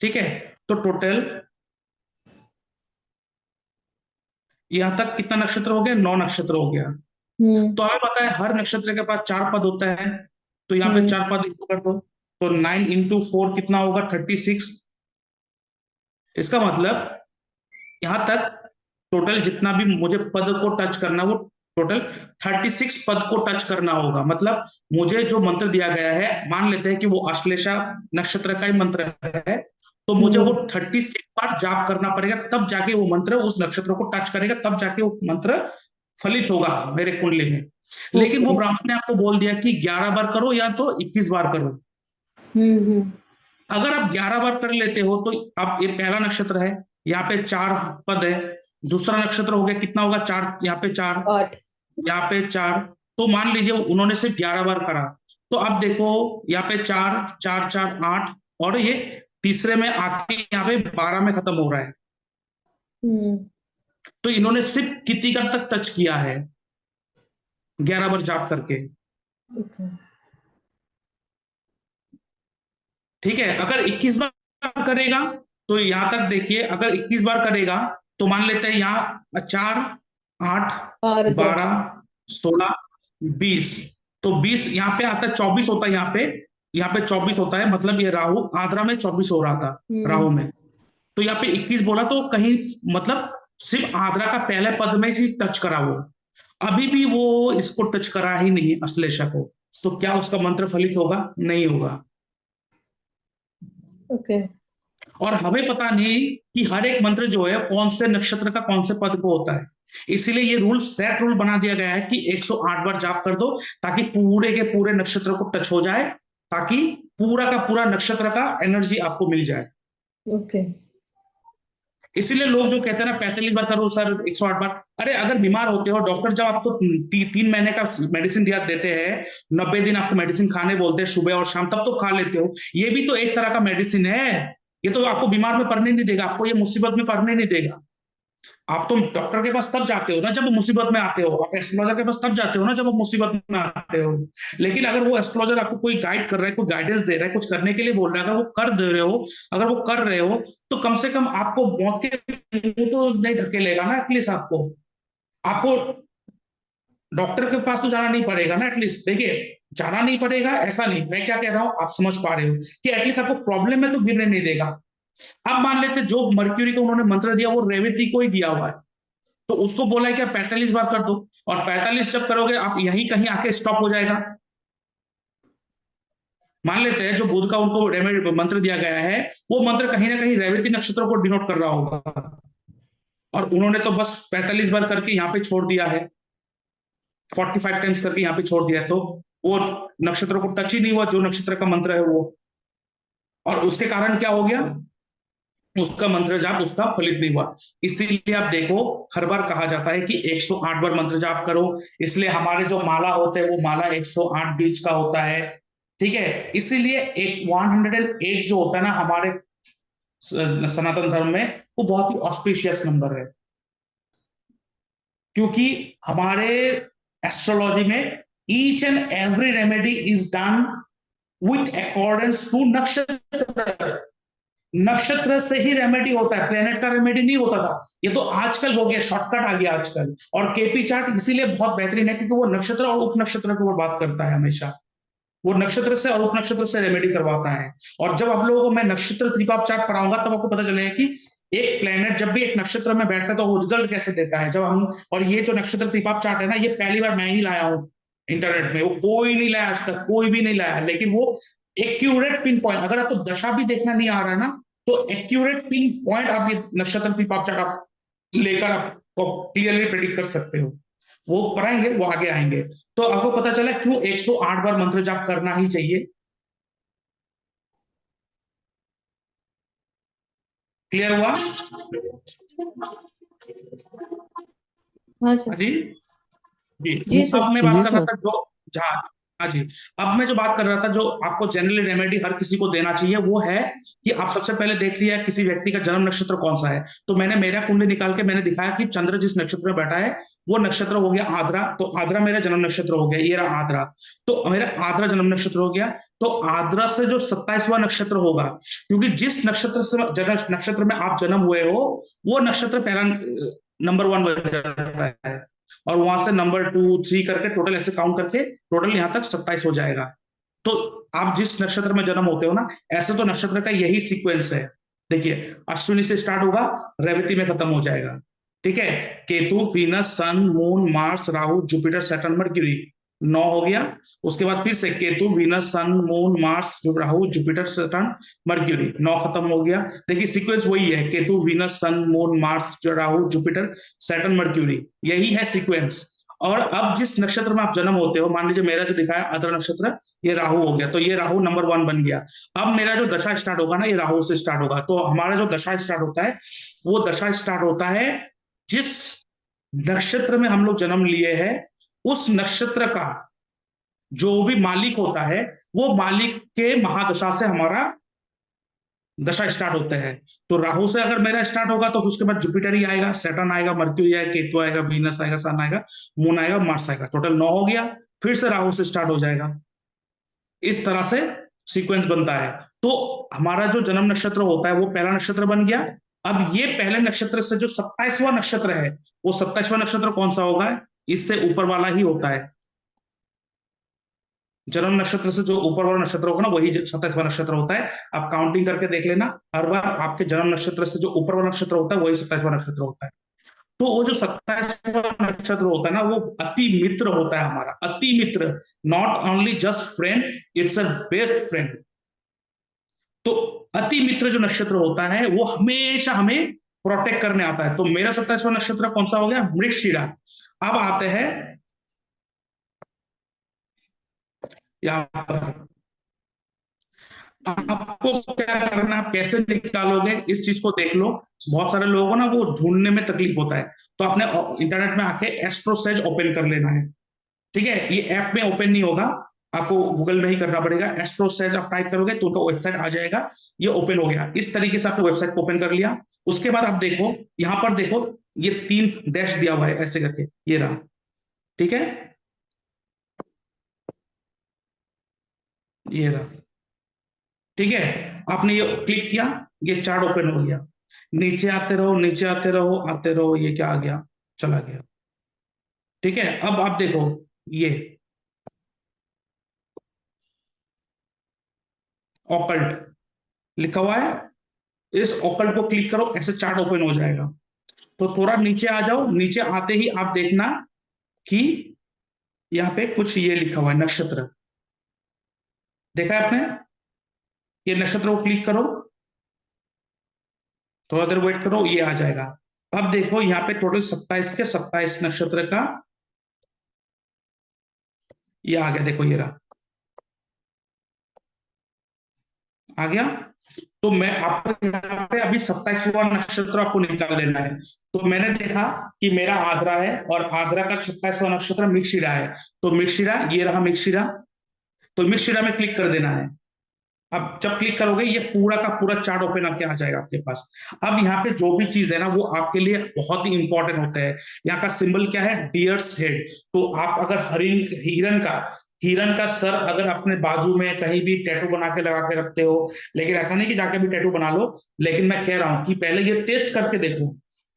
ठीक है, तो टोटल यहां तक कितना नक्षत्र हो गया, 9 नक्षत्र हो गया। तो हमें पता है हर नक्षत्र के पास 4 पद होता है, तो यहाँ पे 4 पद कर दो, तो 9 इंटू 4 कितना होगा, 36। इसका मतलब यहां तक टोटल जितना भी मुझे पद को टच करना, वो टोटल 36 पद को टच करना होगा। मतलब मुझे जो मंत्र दिया गया है, मान लेते हैं कि वो आश्लेषा नक्षत्र का ही मंत्र है, तो मुझे वो 36 बार जाप करना पड़ेगा, तब जाके वो मंत्र उस नक्षत्र को टच करेगा, तब जाके वो मंत्र फलित होगा मेरे कुंडली में। लेकिन वो ब्राह्मण ने आपको बोल दिया कि 11 बार करो या तो 21 बार करो। अगर आप 11 बार कर लेते हो तो आप, ये पहला नक्षत्र है, यहाँ पे 4 पद है, दूसरा नक्षत्र हो गया, कितना होगा 4, यहाँ पे 4, 8, यहाँ पे 4, तो मान लीजिए उन्होंने सिर्फ 11 बार करा, तो अब देखो यहाँ पे 4 4 4 8, और ये तीसरे में आके यहाँ पे 12 में खत्म हो रहा है। तो इन्होंने सिर्फ कितनी तक टच किया है 11 बार जाप करके। ठीक है, अगर 21 बार करेगा तो यहां तक देखिए, अगर 21 बार करेगा तो मान लेते हैं यहाँ 4 8 12 16 20, तो 20 यहाँ पे आता है, 24 होता है यहाँ पे 24 होता है, मतलब ये राहु आद्रा में 24 हो रहा था राहु में, तो यहाँ पे 21 बोला, तो कहीं मतलब सिर्फ आद्रा का पहले पद में ही टच करा वो, अभी भी वो इसको टच करा ही नहीं अश्लेषा को, तो क्या उसका मंत्र फलित होगा? नहीं होगा। ओके। और हमें पता नहीं कि हर एक मंत्र जो है कौन से नक्षत्र का कौन से पद को होता है, इसीलिए ये रूल, सेट रूल बना दिया गया है कि 108 बार जाप कर दो, ताकि पूरे के पूरे नक्षत्र को टच हो जाए, ताकि पूरा का पूरा नक्षत्र का एनर्जी आपको मिल जाए। ओके। इसीलिए लोग जो कहते हैं ना 45 बार करो सर, 108 बार, अरे अगर बीमार होते हो, डॉक्टर जब आपको 3 महीने का मेडिसिन दिया देते हैं, 90 दिन आपको मेडिसिन खाने बोलते हैं सुबह और शाम, तब तो खा लेते हो, ये भी तो एक तरह का मेडिसिन है, ये तो आपको बीमार में पड़ने नहीं देगा, आपको ये मुसीबत में पड़ने नहीं देगा। आप तो डॉक्टर के पास तब जाते हो ना जब मुसीबत में आते हो, आप एस्ट्रोलॉजर के पास तब जाते हो ना जब मुसीबत में आते हो। लेकिन अगर वो एस्ट्रोलॉजर आपको कोई गाइड कर रहा है, कोई गाइडेंस दे रहा है, कुछ करने के लिए बोल रहा है, अगर वो कर दे रहे हो, अगर वो कर रहे हो, तो कम से कम आपको मौत के मुंह तो नहीं ढकेलेगा ना, एटलीस्ट आपको आपको डॉक्टर के पास तो जाना नहीं पड़ेगा ना, एटलीस्ट। देखिए, जाना नहीं पड़ेगा ऐसा नहीं, मैं क्या कह रहा हूं आप समझ पा रहे हो, कि एटलीस्ट आपको प्रॉब्लम में तो गिरने नहीं देगा। अब मान लेते जो मर्क्यूरी को उन्होंने मंत्र दिया वो रेवती को ही दिया हुआ है, तो उसको बोला है कि आप 45 बार कर दो, और 45 जब करोगे आप यहीं कहीं आके स्टॉप हो जाएगा। मान लेते हैं जो बुध का उनको मंत्र दिया गया है, वो मंत्र कहीं ना कहीं रेवती नक्षत्र को डिनोट कर रहा होगा, और उन्होंने तो बस 45 बार करके यहाँ पे छोड़ दिया है, 45 टाइम्स करके यहाँ पे छोड़ दिया है, तो वो नक्षत्र को टच ही नहीं हुआ जो नक्षत्र का मंत्र है वो, और उसके कारण क्या हो गया, उसका मंत्र जाप उसका फलित नहीं हुआ। इसीलिए आप देखो, हर बार कहा जाता है कि 108 बार मंत्र जाप करो, इसलिए हमारे जो माला होते हैं वो माला 108 बीज का होता है। ठीक है, इसीलिए एक 108 जो होता है ना हमारे सनातन धर्म में, वो बहुत ही ऑस्पिशियस नंबर है, क्योंकि हमारे एस्ट्रोलॉजी में each and every remedy is done with accordance to नक्षत्र, नक्षत्र से ही रेमेडी होता है, प्लेनेट का रेमेडी नहीं होता था, ये तो आजकल हो गया, शॉर्टकट आ गया आजकल। और केपी चार्ट इसीलिए बहुत बेहतरीन है क्योंकि वो नक्षत्र और उप नक्षत्र के ऊपर बात करता है हमेशा, वो नक्षत्र से और उप नक्षत्र से रेमेडी करवाता है। और जब आप लोगों को मैं नक्षत्र त्रिपाप चार्ट पढ़ाऊंगा तब आपको पता चलेगा कि एक प्लेनेट जब भी एक नक्षत्र में बैठता है तो वो रिजल्ट कैसे देता है। जब हम, और ये जो नक्षत्र त्रिपाप चार्ट है ना, ये पहली बार मैं ही लाया हूँ इंटरनेट में, वो कोई नहीं लाया आज तक, कोई भी नहीं लाया, लेकिन वो एक्यूरेट पिन पॉइंट, अगर आपको दशा भी देखना नहीं आ रहा है ना, तो एक्यूरेट पिन पॉइंट आप ये नक्षत्र त्रिपाप चार्ट आप लेकर आपको क्लियरली प्रेडिक्ट कर सकते हो। वो पढ़ाएंगे, वो आगे आएंगे, तो आपको पता चला क्यों 108 बार मंत्र जाप करना ही चाहिए। क्लियर हुआ? हाँ सर। जी जी जी सर। अब मैं बात जी कर रहा सर। था जो, जहाँ, हाँ जी, अब मैं जो बात कर रहा था जो आपको जनरली रेमेडी हर किसी को देना चाहिए, वो है कि आप सबसे पहले देख लिया किसी व्यक्ति का जन्म नक्षत्र कौन सा है, तो मैंने मेरा कुंडली निकाल के मैंने दिखाया कि चंद्र जिस नक्षत्र में बैठा है वो नक्षत्र हो गया आद्रा, तो आद्रा मेरा जन्म नक्षत्र हो गया, ये रहा आद्रा, तो मेरा आद्रा जन्म नक्षत्र हो गया। तो आद्रा से जो 27वां नक्षत्र होगा, क्योंकि जिस नक्षत्र से नक्षत्र में आप जन्म हुए हो वो नक्षत्र पहला नंबर 1 बन जाता है, और वहां से नंबर 2 3 करके टोटल ऐसे काउंट करके टोटल यहां तक 27 हो जाएगा। तो आप जिस नक्षत्र में जन्म होते हो ना, ऐसे तो नक्षत्र का यही सीक्वेंस है। देखिए, अश्विनी से स्टार्ट होगा, रेवती में खत्म हो जाएगा। ठीक है, Ketu, Venus, Sun, Moon, Mars, Rahu, Jupiter, Saturn, Mercury, 9 हो गया। उसके बाद फिर से Ketu, Venus, Sun, Moon, Mars, Rahu, Jupiter, Saturn, Mercury, 9 खत्म हो गया। देखिए सीक्वेंस वही है, Ketu, Venus, Sun, Moon, Mars, Rahu, Jupiter, Saturn, Mercury, यही है सीक्वेंस। और अब जिस नक्षत्र में आप जन्म होते हो, मान लीजिए मेरा जो दिखा है आद्रा नक्षत्र, ये राहु हो गया, तो ये राहु नंबर 1 बन गया। अब मेरा जो दशा स्टार्ट होगा ना, ये राहु से स्टार्ट होगा। तो हमारा जो दशा स्टार्ट होता है, वो दशा स्टार्ट होता है जिस नक्षत्र में हम लोग जन्म लिए हैं, उस नक्षत्र का जो भी मालिक होता है, वो मालिक के महादशा से हमारा दशा स्टार्ट होते हैं। तो राहु से अगर मेरा स्टार्ट होगा तो उसके बाद जुपिटर ही आएगा, सैटर्न आएगा, मर्क्यूरी आएगा, केतु आएगा, वीनस आएगा, सन आएगा, मून आएगा, मार्स आएगा, टोटल 9 हो गया। फिर से राहु से स्टार्ट हो जाएगा। इस तरह से सीक्वेंस बनता है। तो हमारा जो जन्म नक्षत्र होता है वो पहला नक्षत्र बन गया। अब ये पहले नक्षत्र से जो 27वां नक्षत्र है, वो 27वां नक्षत्र कौन सा होगा? इससे ऊपर वाला ही होता है। जन्म नक्षत्र से जो ऊपर वाला नक्षत्र होगा ना, वही 27वां नक्षत्र होता है। आप काउंटिंग करके देख लेना, हर बार आपके जन्म नक्षत्र से जो ऊपर वाला नक्षत्र होता है वही 27वां नक्षत्र होता है। तो वो जो 27वां नक्षत्र होता है ना, वो अति मित्र होता है हमारा, अति मित्र, not only just friend, it's a best friend. तो अति मित्र जो नक्षत्र होता है वो हमेशा हमें प्रोटेक्ट करने आता है। तो मेरा 27वां नक्षत्र कौन सा हो गया? मृगशिरा। अब आते हैं यहां पर, आपको क्या करना, आप कैसे निकालोगे इस चीज को देख लो। बहुत सारे लोगों को ना वो ढूंढने में तकलीफ होता है, तो आपने इंटरनेट में आके एस्ट्रोसेज ओपन कर लेना है। ठीक है, ये ऐप में ओपन नहीं होगा, आपको गूगल में ही करना पड़ेगा। एस्ट्रोसेज आप टाइप करोगे तो उनका वेबसाइट आ जाएगा। ये ओपन हो गया, इस तरीके से आपने वेबसाइट को ओपन कर लिया। उसके बाद आप देखो, यहां पर देखो, ये 3 डैश दिया हुआ है ऐसे करके, ये रहा। ठीक है, ये रहा। ठीक है, आपने ये क्लिक किया, ये चार्ट ओपन हो गया। नीचे आते रहो, नीचे आते रहो, आते रहो, ये क्या आ गया? चला गया। ठीक है, अब आप देखो, ये ऑकल्ट लिखा हुआ है, इस ऑकल्ट को क्लिक करो, ऐसे चार्ट ओपन हो जाएगा। तो थोड़ा नीचे आ जाओ, नीचे आते ही आप देखना कि यहाँ पे कुछ ये लिखा हुआ है, नक्षत्र। देखा है आपने? ये नक्षत्र को क्लिक करो, थोड़ा देर वेट करो, ये आ जाएगा। अब देखो यहाँ पे टोटल 27 के 27 नक्षत्र का ये आ गया। देखो ये रहा, आ गया। तो मैं आपको यहाँ पे अभी 27वां नक्षत्र आपको निकाल लेना है। तो मैंने देखा कि मेरा आद्रा है, और आद्रा का 27वां नक्षत्र मृगशिरा है। तो मृगशिरा, ये रहा मृगशिरा। तो मृगशिरा में क्लिक कर देना है। अब जब क्लिक करोगे, ये पूरा का पूरा चार्ट ओपन आके आ जाएगा आपके पास। अब यहाँ पे जो भी चीज है ना, वो आपके लिए बहुत ही इंपॉर्टेंट होता है। यहाँ का सिंबल क्या है? Dears head. तो आप अगर हिरन का सर अगर अपने बाजू में कहीं भी टैटू बना के लगा के रखते हो, लेकिन ऐसा नहीं कि जाके भी टैटू बना लो, लेकिन मैं कह रहा हूं कि पहले ये टेस्ट करके देखो।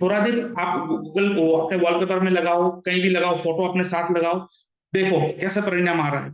थोड़ा दिन आप गूगल को अपने वॉलपेपर में लगाओ, कहीं भी लगाओ, फोटो अपने साथ लगाओ, देखो कैसा परिणाम आ रहा है।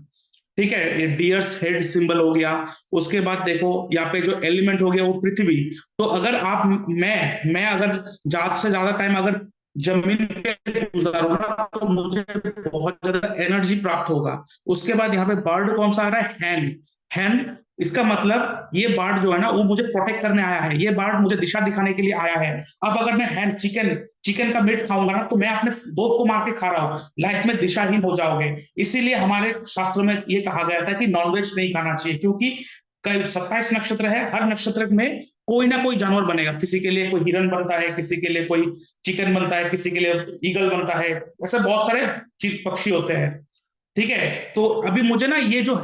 ठीक है, ये डियर्स हेड सिंबल हो गया। उसके बाद देखो यहाँ पे जो एलिमेंट हो गया वो पृथ्वी। तो अगर आप, मैं अगर ज्यादा से ज्यादा टाइम अगर जमीन पे गुजारूं ना, तो मुझे बहुत ज्यादा एनर्जी प्राप्त होगा। उसके बाद यहाँ पे बर्ड कौन सा आ रहा है? हैन। हैन, इसका मतलब ये बर्ड जो है ना, वो मुझे प्रोटेक्ट करने आया है, ये बर्ड मुझे दिशा दिखाने के लिए आया है। अब अगर मैं हैन, चिकन का मीट खाऊंगा ना, तो मैं अपने दोस्त को मार के खा रहा हूँ, लाइफ में दिशाहीन हो जाओगे। इसीलिए हमारे शास्त्र में ये कहा गया था कि नॉनवेज नहीं खाना चाहिए, क्योंकि 27 नक्षत्र है, हर नक्षत्र में कोई ना कोई जानवर बनेगा। किसी के लिए कोई हिरन बनता है, किसी के लिए कोई चिकन बनता है, किसी के लिए ईगल बनता है, ऐसे बहुत सारे पक्षी होते हैं। ठीक है, तो अभी मुझे ना ये जो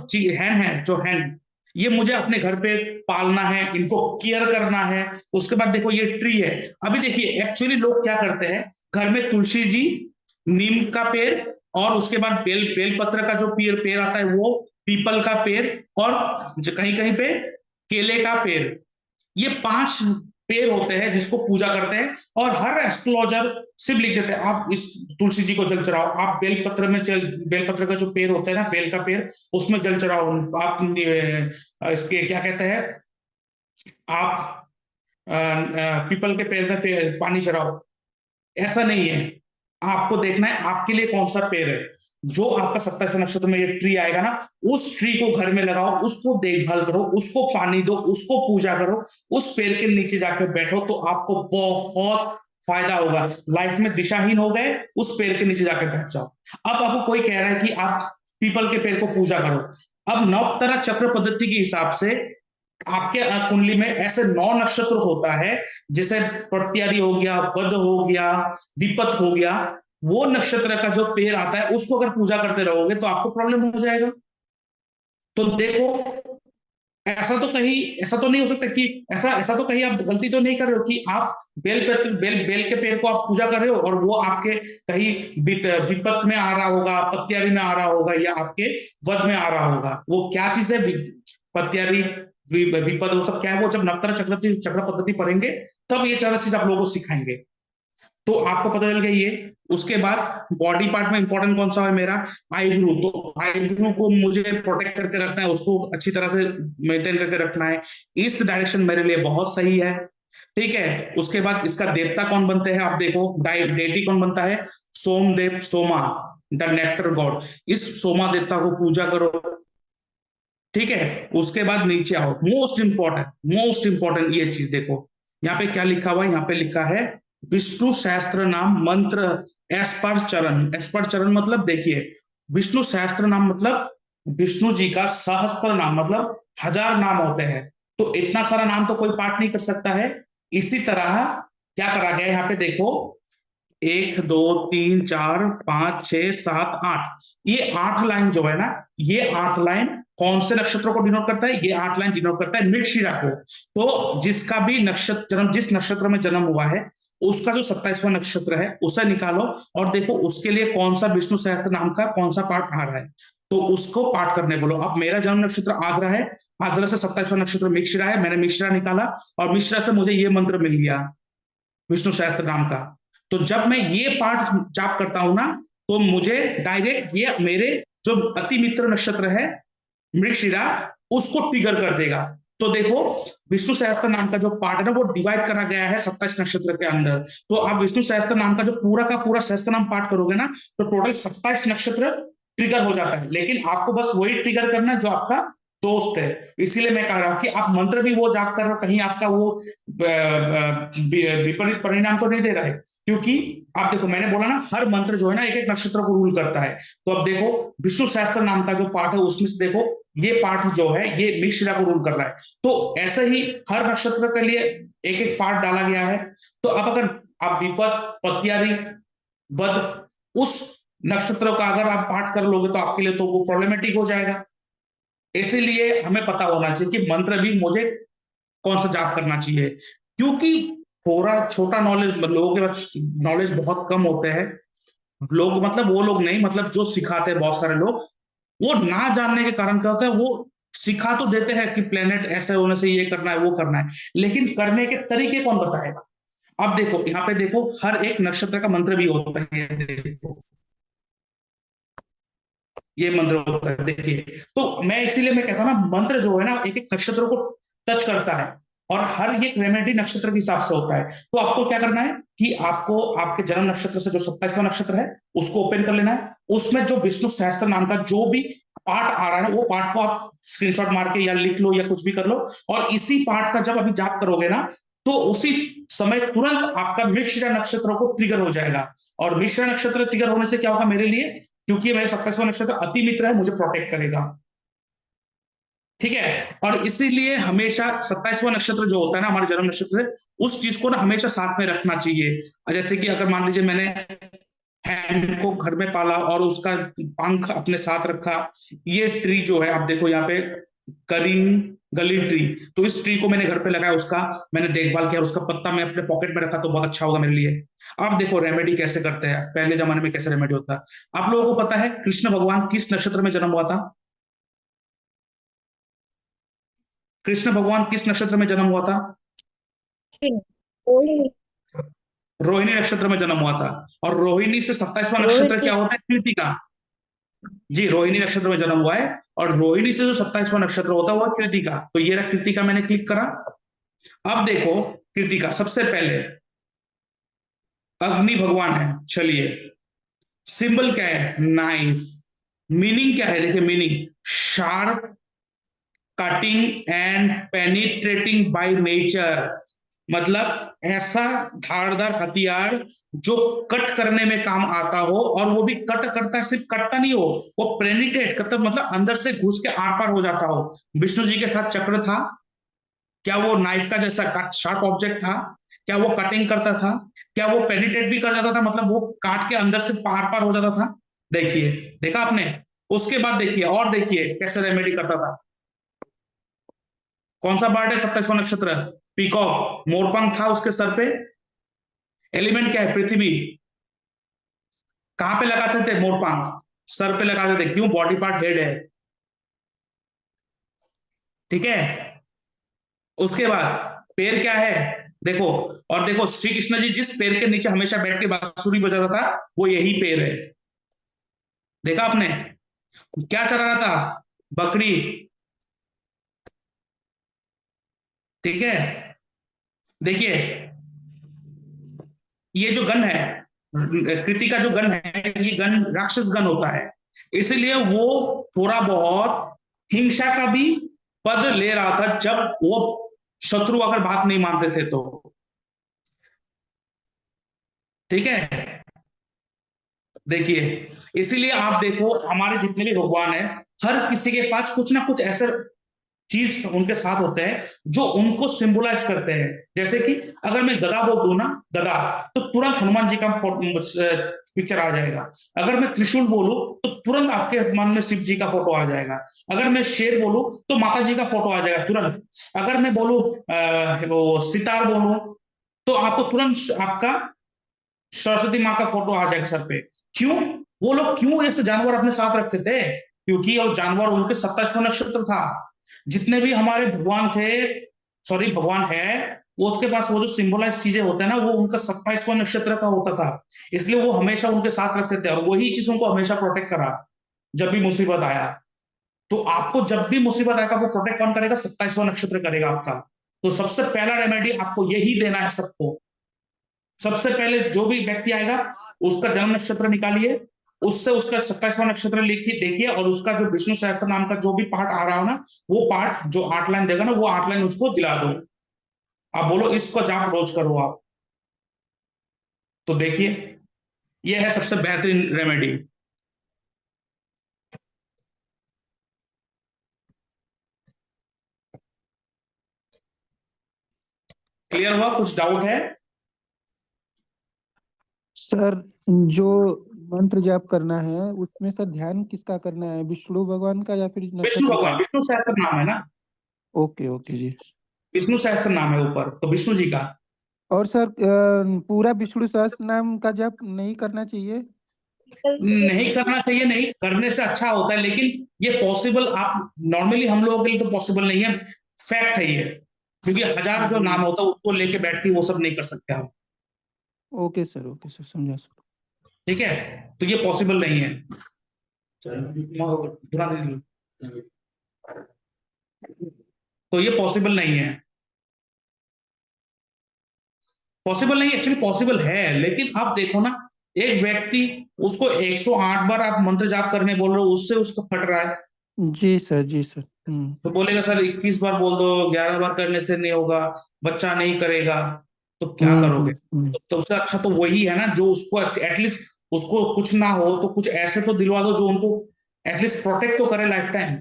हैन, ये मुझे अपने घर पे पालना है, इनको केयर करना है। उसके बाद देखो ये ट्री है। अभी देखिए एक्चुअली लोग क्या करते हैं, घर में तुलसी जी, नीम का पेड़, और उसके बाद बेलपत्र का जो पेड़ आता है वो, पीपल का पेड़, और कहीं कहीं पे केले का पेड़, ये 5 पेड़ होते हैं जिसको पूजा करते हैं। और हर एस्ट्रोलॉजर सिर्फ लिख देते हैं आप इस तुलसी जी को जल चढ़ाओ, आप बेलपत्र का जो पेड़ होता है ना, बेल का पेड़, उसमें जल चढ़ाओ। आप इसके क्या कहते हैं, आप पीपल के पेड़ में पानी चढ़ाओ। ऐसा नहीं है। आपको देखना है आपके लिए कौन सा पेड़ है। जो आपका 27वें नक्षत्र में ये ट्री आएगा ना, उस ट्री को घर में लगाओ, उसको देखभाल करो, उसको पानी दो, उसको पूजा करो, उस पेड़ के नीचे जाकर बैठो, तो आपको बहुत फायदा होगा। लाइफ में दिशाहीन हो गए, उस पेड़ के नीचे जाकर बैठ जाओ। अब आपको कोई कह रहा है कि आप पीपल के पेड़ को पूजा करो। अब नवतरा चक्र पद्धति के हिसाब से आपके कुंडली में ऐसे 9 नक्षत्र होता है, जैसे प्रत्यारी हो गया, बुध हो गया, विपत हो गया। वो नक्षत्र का जो पेड़ आता है उसको अगर पूजा करते रहोगे तो आपको प्रॉब्लम हो जाएगा। तो देखो, ऐसा तो नहीं हो सकता कि ऐसा तो कहीं आप गलती तो नहीं कर रहे हो कि आप बेल के पेड़ को आप पूजा कर रहे हो और वो आपके कहीं विपत में आ रहा होगा, पत्यारी में आ रहा होगा, या आपके वध में आ रहा होगा। वो क्या चीज है, पत्यारी, विपद, वो सब क्या है, वो जब नवतरा चक्र पद्धति पढ़ेंगे तब ये चारों चीज आप लोगों को सिखाएंगे, तो आपको पता चल गया ये। उसके बाद बॉडी पार्ट में इंपॉर्टेंट कौन सा है मेरा, आईब्रू। तो आईब्रू को मुझे प्रोटेक्ट करके रखना है, उसको अच्छी तरह से मेंटेन करके रखना है। ईस्ट डायरेक्शन मेरे लिए बहुत सही है, ठीक है। उसके बाद इसका देवता कौन बनते हैं, आप देखो डेटी कौन बनता है, Somdev, Soma, the nectar God. इस सोमा देवता को पूजा करो, ठीक है। उसके बाद नीचे आओ, मोस्ट इंपॉर्टेंट ये चीज देखो, यहाँ पे क्या लिखा हुआ है, यहाँ पे लिखा है विष्णु सहस्त्र नाम मंत्र एस पर चरण। एस पर चरण मतलब देखिए, विष्णु सहस्त्र नाम मतलब विष्णु जी का सहस्त्र नाम मतलब 1000 नाम होते हैं। तो इतना सारा नाम तो कोई पाठ नहीं कर सकता है। इसी तरह क्या करा गया यहाँ पे देखो, 1 2 3 4 5 6 7 8, ये 8 लाइन जो है ना, ये 8 लाइन कौन से नक्षत्रों को डिनोट करता है, ये 8 लाइन डिनोट करता है मृगशिरा को। तो जिसका भी नक्षत्र जन्म, जिस नक्षत्र में जन्म हुआ है, उसका जो 27वां नक्षत्र है उसे निकालो और देखो उसके लिए कौन सा विष्णु सहस्त्र नाम का कौन सा पाठ आ रहा है, तो उसको पाठ करने बोलो। अब मेरा जन्म नक्षत्र आग्रा है, आग्रा से 27वां नक्षत्र मृगशिरा है, मैंने मृगशिरा निकाला और मृगशिरा से मुझे ये मंत्र मिल गया विष्णु सहस्त्र नाम का। तो जब मैं ये पाठ जाप करता हूं ना, तो मुझे डायरेक्ट ये मेरे जो अति मित्र नक्षत्र है मृगशिरा, उसको ट्रिगर कर देगा। तो देखो, विष्णु सहस्त्र नाम का जो पाठ है ना, वो डिवाइड करा गया है 27 नक्षत्र के अंदर। तो आप विष्णु सहस्त्र नाम का जो पूरा का पूरा सहस्त्र नाम पाठ करोगे ना, तो टोटल 27 नक्षत्र ट्रिगर हो जाता है। लेकिन आपको बस वही ट्रिगर करना है जो आपका दोस्त है। इसीलिए मैं कह रहा हूं कि आप मंत्र भी वो जाप कर रहे हो, कहीं आपका वो विपरीत परिणाम तो नहीं दे रहा है। क्योंकि आप देखो, मैंने बोला ना, हर मंत्र जो है ना एक एक नक्षत्र को रूल करता है। तो अब देखो, विष्णु सहस्त्र नाम का जो पाठ है उसमें से देखो, ये पाठ जो है ये मृगशिरा को रूल कर रहा है। तो ऐसे ही हर नक्षत्र के लिए एक एक पाठ डाला गया है। तो अब अगर आप विपद, पत्यारी, बद, उस नक्षत्र का अगर आप पाठ कर लोगे तो आपके लिए तो वो प्रॉब्लमेटिक हो जाएगा। इसीलिए हमें पता होना चाहिए कि मंत्र भी मुझे कौन सा जाप करना चाहिए। क्योंकि थोड़ा छोटा नॉलेज, लोगों के पास नॉलेज बहुत कम होते हैं। लोग मतलब वो लोग नहीं, मतलब जो सिखाते हैं बहुत सारे लोग, वो ना जानने के कारण क्या होता है, वो सिखा तो देते हैं कि प्लेनेट ऐसे होने से ये करना है वो करना है, लेकिन करने के तरीके कौन बताएगा। अब देखो, यहाँ पे देखो, हर एक नक्षत्र का मंत्र भी होता है, देखो ये मंत्र होता है, देखिए। तो मैं इसीलिए मैं कहता हूँ ना, मंत्र जो है ना एक एक नक्षत्र को टच करता है और हर एक रेमेडी नक्षत्र के हिसाब से होता है। तो आपको क्या करना है कि आपको आपके जन्म नक्षत्र से जो 27वां नक्षत्र है उसको ओपन कर लेना है। उसमें जो विष्णु सहस्त्र नाम का जो भी पाठ आ रहा है ना, वो पाठ को आप स्क्रीनशॉट मार के या लिख लो या कुछ भी कर लो, और इसी पाठ का जब अभी जाप करोगे ना, तो उसी समय तुरंत आपका मृगशिरा नक्षत्र को ट्रिगर हो जाएगा। और मृगशिरा नक्षत्र ट्रिगर होने से क्या होगा मेरे लिए, क्योंकि मेरा 27वां नक्षत्र अति मित्र है, मुझे प्रोटेक्ट करेगा, ठीक है। और इसीलिए हमेशा 27वां नक्षत्र जो होता है ना हमारे जन्म नक्षत्र से, उस चीज को ना हमेशा साथ में रखना चाहिए। जैसे कि अगर मान लीजिए मैंने हैंड को घर में पाला और उसका पंख अपने साथ रखा, ये ट्री जो है आप देखो यहाँ पे, करीम गली ट्री, तो इस ट्री को मैंने घर पे लगाया, उसका मैंने देखभाल किया, उसका पत्ता मैं अपने पॉकेट में रखा, तो बहुत अच्छा होगा मेरे लिए। अब देखो रेमेडी कैसे करते हैं, पहले जमाने में कैसे रेमेडी होता है। आप लोगों को पता है कृष्ण भगवान किस नक्षत्र में जन्म हुआ था, कृष्ण भगवान किस नक्षत्र में जन्म हुआ था, रोहिणी। रोहिणी नक्षत्र में जन्म हुआ था। और रोहिणी से 27वां नक्षत्र रोहिणी। क्या होता है, कृतिका। जी, रोहिणी नक्षत्र में जन्म हुआ है, और रोहिणी से जो 27वां नक्षत्र होता है वो कृतिका। तो ये रहा कृतिका, मैंने क्लिक करा। अब देखो कृतिका, सबसे पहले अग्नि भगवान है। चलिए, सिंबल क्या है? नाइफ। मीनिंग क्या है? देखिए meaning, sharp, cutting and penetrating by nature. मतलब ऐसा धारदार हथियार जो कट करने में काम आता हो, और वो भी कट करता है, सिर्फ कटता नहीं हो, वो पेनिट्रेट करता, मतलब अंदर से घुस के आर पार हो जाता हो। विष्णु जी के साथ चक्र था, क्या वो नाइफ का जैसा शार्प ऑब्जेक्ट था? क्या वो कटिंग करता था? क्या वो पेनिट्रेट भी कर जाता था, मतलब वो काट के अंदर से पार पार हो जाता था? देखिए, देखा आपने? उसके बाद देखिए, और देखिए कैसे रेमेडी करता था। कौन सा बर्ड है 27वां नक्षत्र? पीकॉक। मोरपंख था उसके सर पे। एलिमेंट क्या है? पृथ्वी। कहां पे लगाते थे मोरपंख? सर पे लगाते थे। क्यों? बॉडी पार्ट हेड है। ठीक है। उसके बाद पैर क्या है? देखो, और देखो श्री कृष्ण जी जिस पैर के नीचे हमेशा बैठ के बांसुरी बजाता था, वो यही पैर है। देखा आपने? क्या चला रहा था? बकरी। ठीक है। देखिए, ये जो गन है, कृति का जो गन है, ये गन राक्षस गन होता है, इसलिए वो थोड़ा बहुत हिंसा का भी पद ले रहा था जब वो शत्रु अगर बात नहीं मानते थे तो। ठीक है। देखिए, इसीलिए आप देखो हमारे जितने भी भगवान है, हर किसी के पास कुछ ना कुछ ऐसे चीज उनके साथ होते हैं जो उनको सिंबलाइज करते हैं। जैसे कि अगर मैं गदा बोल दूं ना, गदा, तो तुरंत हनुमान जी का पिक्चर आ जाएगा। अगर मैं त्रिशूल बोलूं तो तुरंत आपके मन में शिव जी का फोटो आ जाएगा। अगर मैं शेर बोलूं तो माता जी का फोटो आ जाएगा तुरंत। अगर मैं बोलूं वो सितार बोलूं तो आपको तुरंत आपका सरस्वती माँ का फोटो आ जाएगा सर पे। क्यों? वो लोग क्यों ऐसे जानवर अपने साथ रखते थे? क्योंकि वो जानवर उनके 27वां नक्षत्र था। जितने भी हमारे भगवान थे, सॉरी भगवान है, वो उसके पास वो जो सिंबलाइज चीजें होते हैं ना, वो उनका 27वां नक्षत्र का होता था। इसलिए वो हमेशा उनके साथ रखते थे, और वही चीज उनको हमेशा प्रोटेक्ट करा जब भी मुसीबत आया। तो आपको जब भी मुसीबत आएगा, वो प्रोटेक्ट कौन करेगा? 27वां नक्षत्र करेगा आपका। तो सबसे पहला रेमेडी आपको यही देना है सबको। सबसे पहले जो भी व्यक्ति आएगा, उसका जन्म नक्षत्र निकालिए, उससे उसका 27वां नक्षत्र लिखिए, देखिए, और उसका जो विष्णु सहस्त्र नाम का जो भी पाठ आ रहा हो ना, वो पाठ जो 8 लाइन देगा ना, वो 8 लाइन उसको दिला दो। आप बोलो इसको जाप रोज करो आप। तो देखिए, ये है सबसे बेहतरीन रेमेडी। क्लियर हुआ? कुछ डाउट है? सर, जो मंत्र जाप करना है उसमें सर ध्यान किसका करना है, विष्णु भगवान का या फिर विष्णु नक्षत्र भगवान, का? विष्णु सहस्त्र नाम है ना, ओके ओके जी। विष्णु सहस्त्र नाम है ऊपर, तो विष्णु जी का। और सर पूरा विष्णु सहस्त्र नाम का जाप नहीं करना चाहिए? नहीं करना चाहिए, नहीं करने से अच्छा होता है, लेकिन ये पॉसिबल, आप नॉर्मली हम लोगों के लिए तो पॉसिबल नहीं है। फैक्ट है ये, क्योंकि हजार जो नाम होता है उसको लेके बैठ के वो सब नहीं कर सकते हम। ओके सर समझा सर। ठीक है, तो ये पॉसिबल नहीं है। तो ये पॉसिबल नहीं है, पॉसिबल नहीं, एक्चुअली पॉसिबल है, लेकिन आप देखो ना, एक व्यक्ति, उसको 108 बार आप मंत्र जाप करने बोल रहे हो, उससे उसका फट रहा है। जी सर। तो बोलेगा सर 21 बार बोल दो, 11 बार करने से नहीं होगा, बच्चा नहीं करेगा, तो क्या करोगे? तो उससे अच्छा तो वही है ना, जो उसको एटलीस्ट उसको कुछ ना हो तो कुछ ऐसे तो दिलवा दो जो उनको एटलीस्ट प्रोटेक्ट तो करे लाइफ टाइम।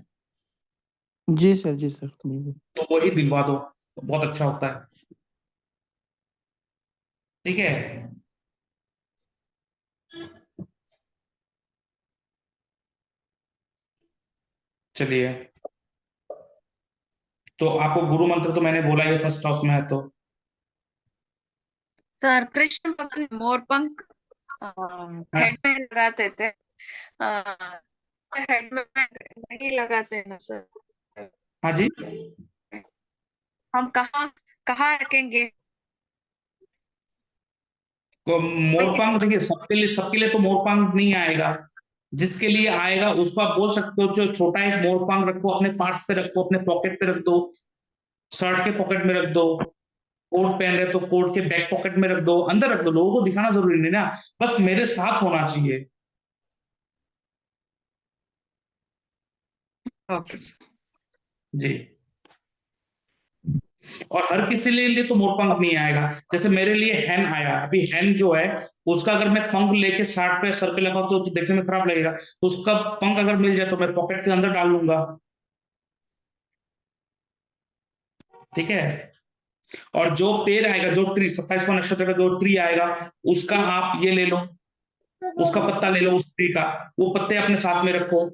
जी सर बिल्कुल। तो वही दिलवा दो, तो बहुत अच्छा होता है। ठीक है। चलिए, तो आपको गुरु मंत्र तो मैंने बोला ही फर्स्ट हाउस में है तो। सर कृष्ण भगवान मोर पंख हाँ, हेड में लगाते थे। हेड में नहीं लगाते हैं ना सर। हाँ जी। हम कहाँ कहाँ रखेंगे? तो मोरपंख देखिए, सबके लिए तो मोरपंख नहीं आएगा। जिसके लिए आएगा उसको आप बोल सकते हो, जो छोटा एक मोरपंख रखो, अपने पार्ट्स पे रखो, अपने पॉकेट पे रख दो, शर्ट के पॉकेट में रख दो। कोट पहन रहे तो कोट के बैक पॉकेट में रख दो, अंदर रख दो, लोगों को दिखाना जरूरी नहीं ना, बस मेरे साथ होना चाहिए। ओके जी। और हर किसी लिए तो मोरपंख नहीं आएगा। जैसे मेरे लिए हैन आया, अभी हैन जो है उसका अगर मैं पंख लेके शार्ट पे सर पे लगाऊं तो देखने में खराब लगेगा, तो उसका पंख अगर मिल जाए तो मैं पॉकेट के अंदर डाल लूंगा। ठीक है। और जो पेड़ आएगा, जो ट्री 27वां नक्षत्र का जो ट्री आएगा, उसका आप ये ले लो, उसका पत्ता ले लो उस ट्री का, वो पत्ते अपने साथ में रखो।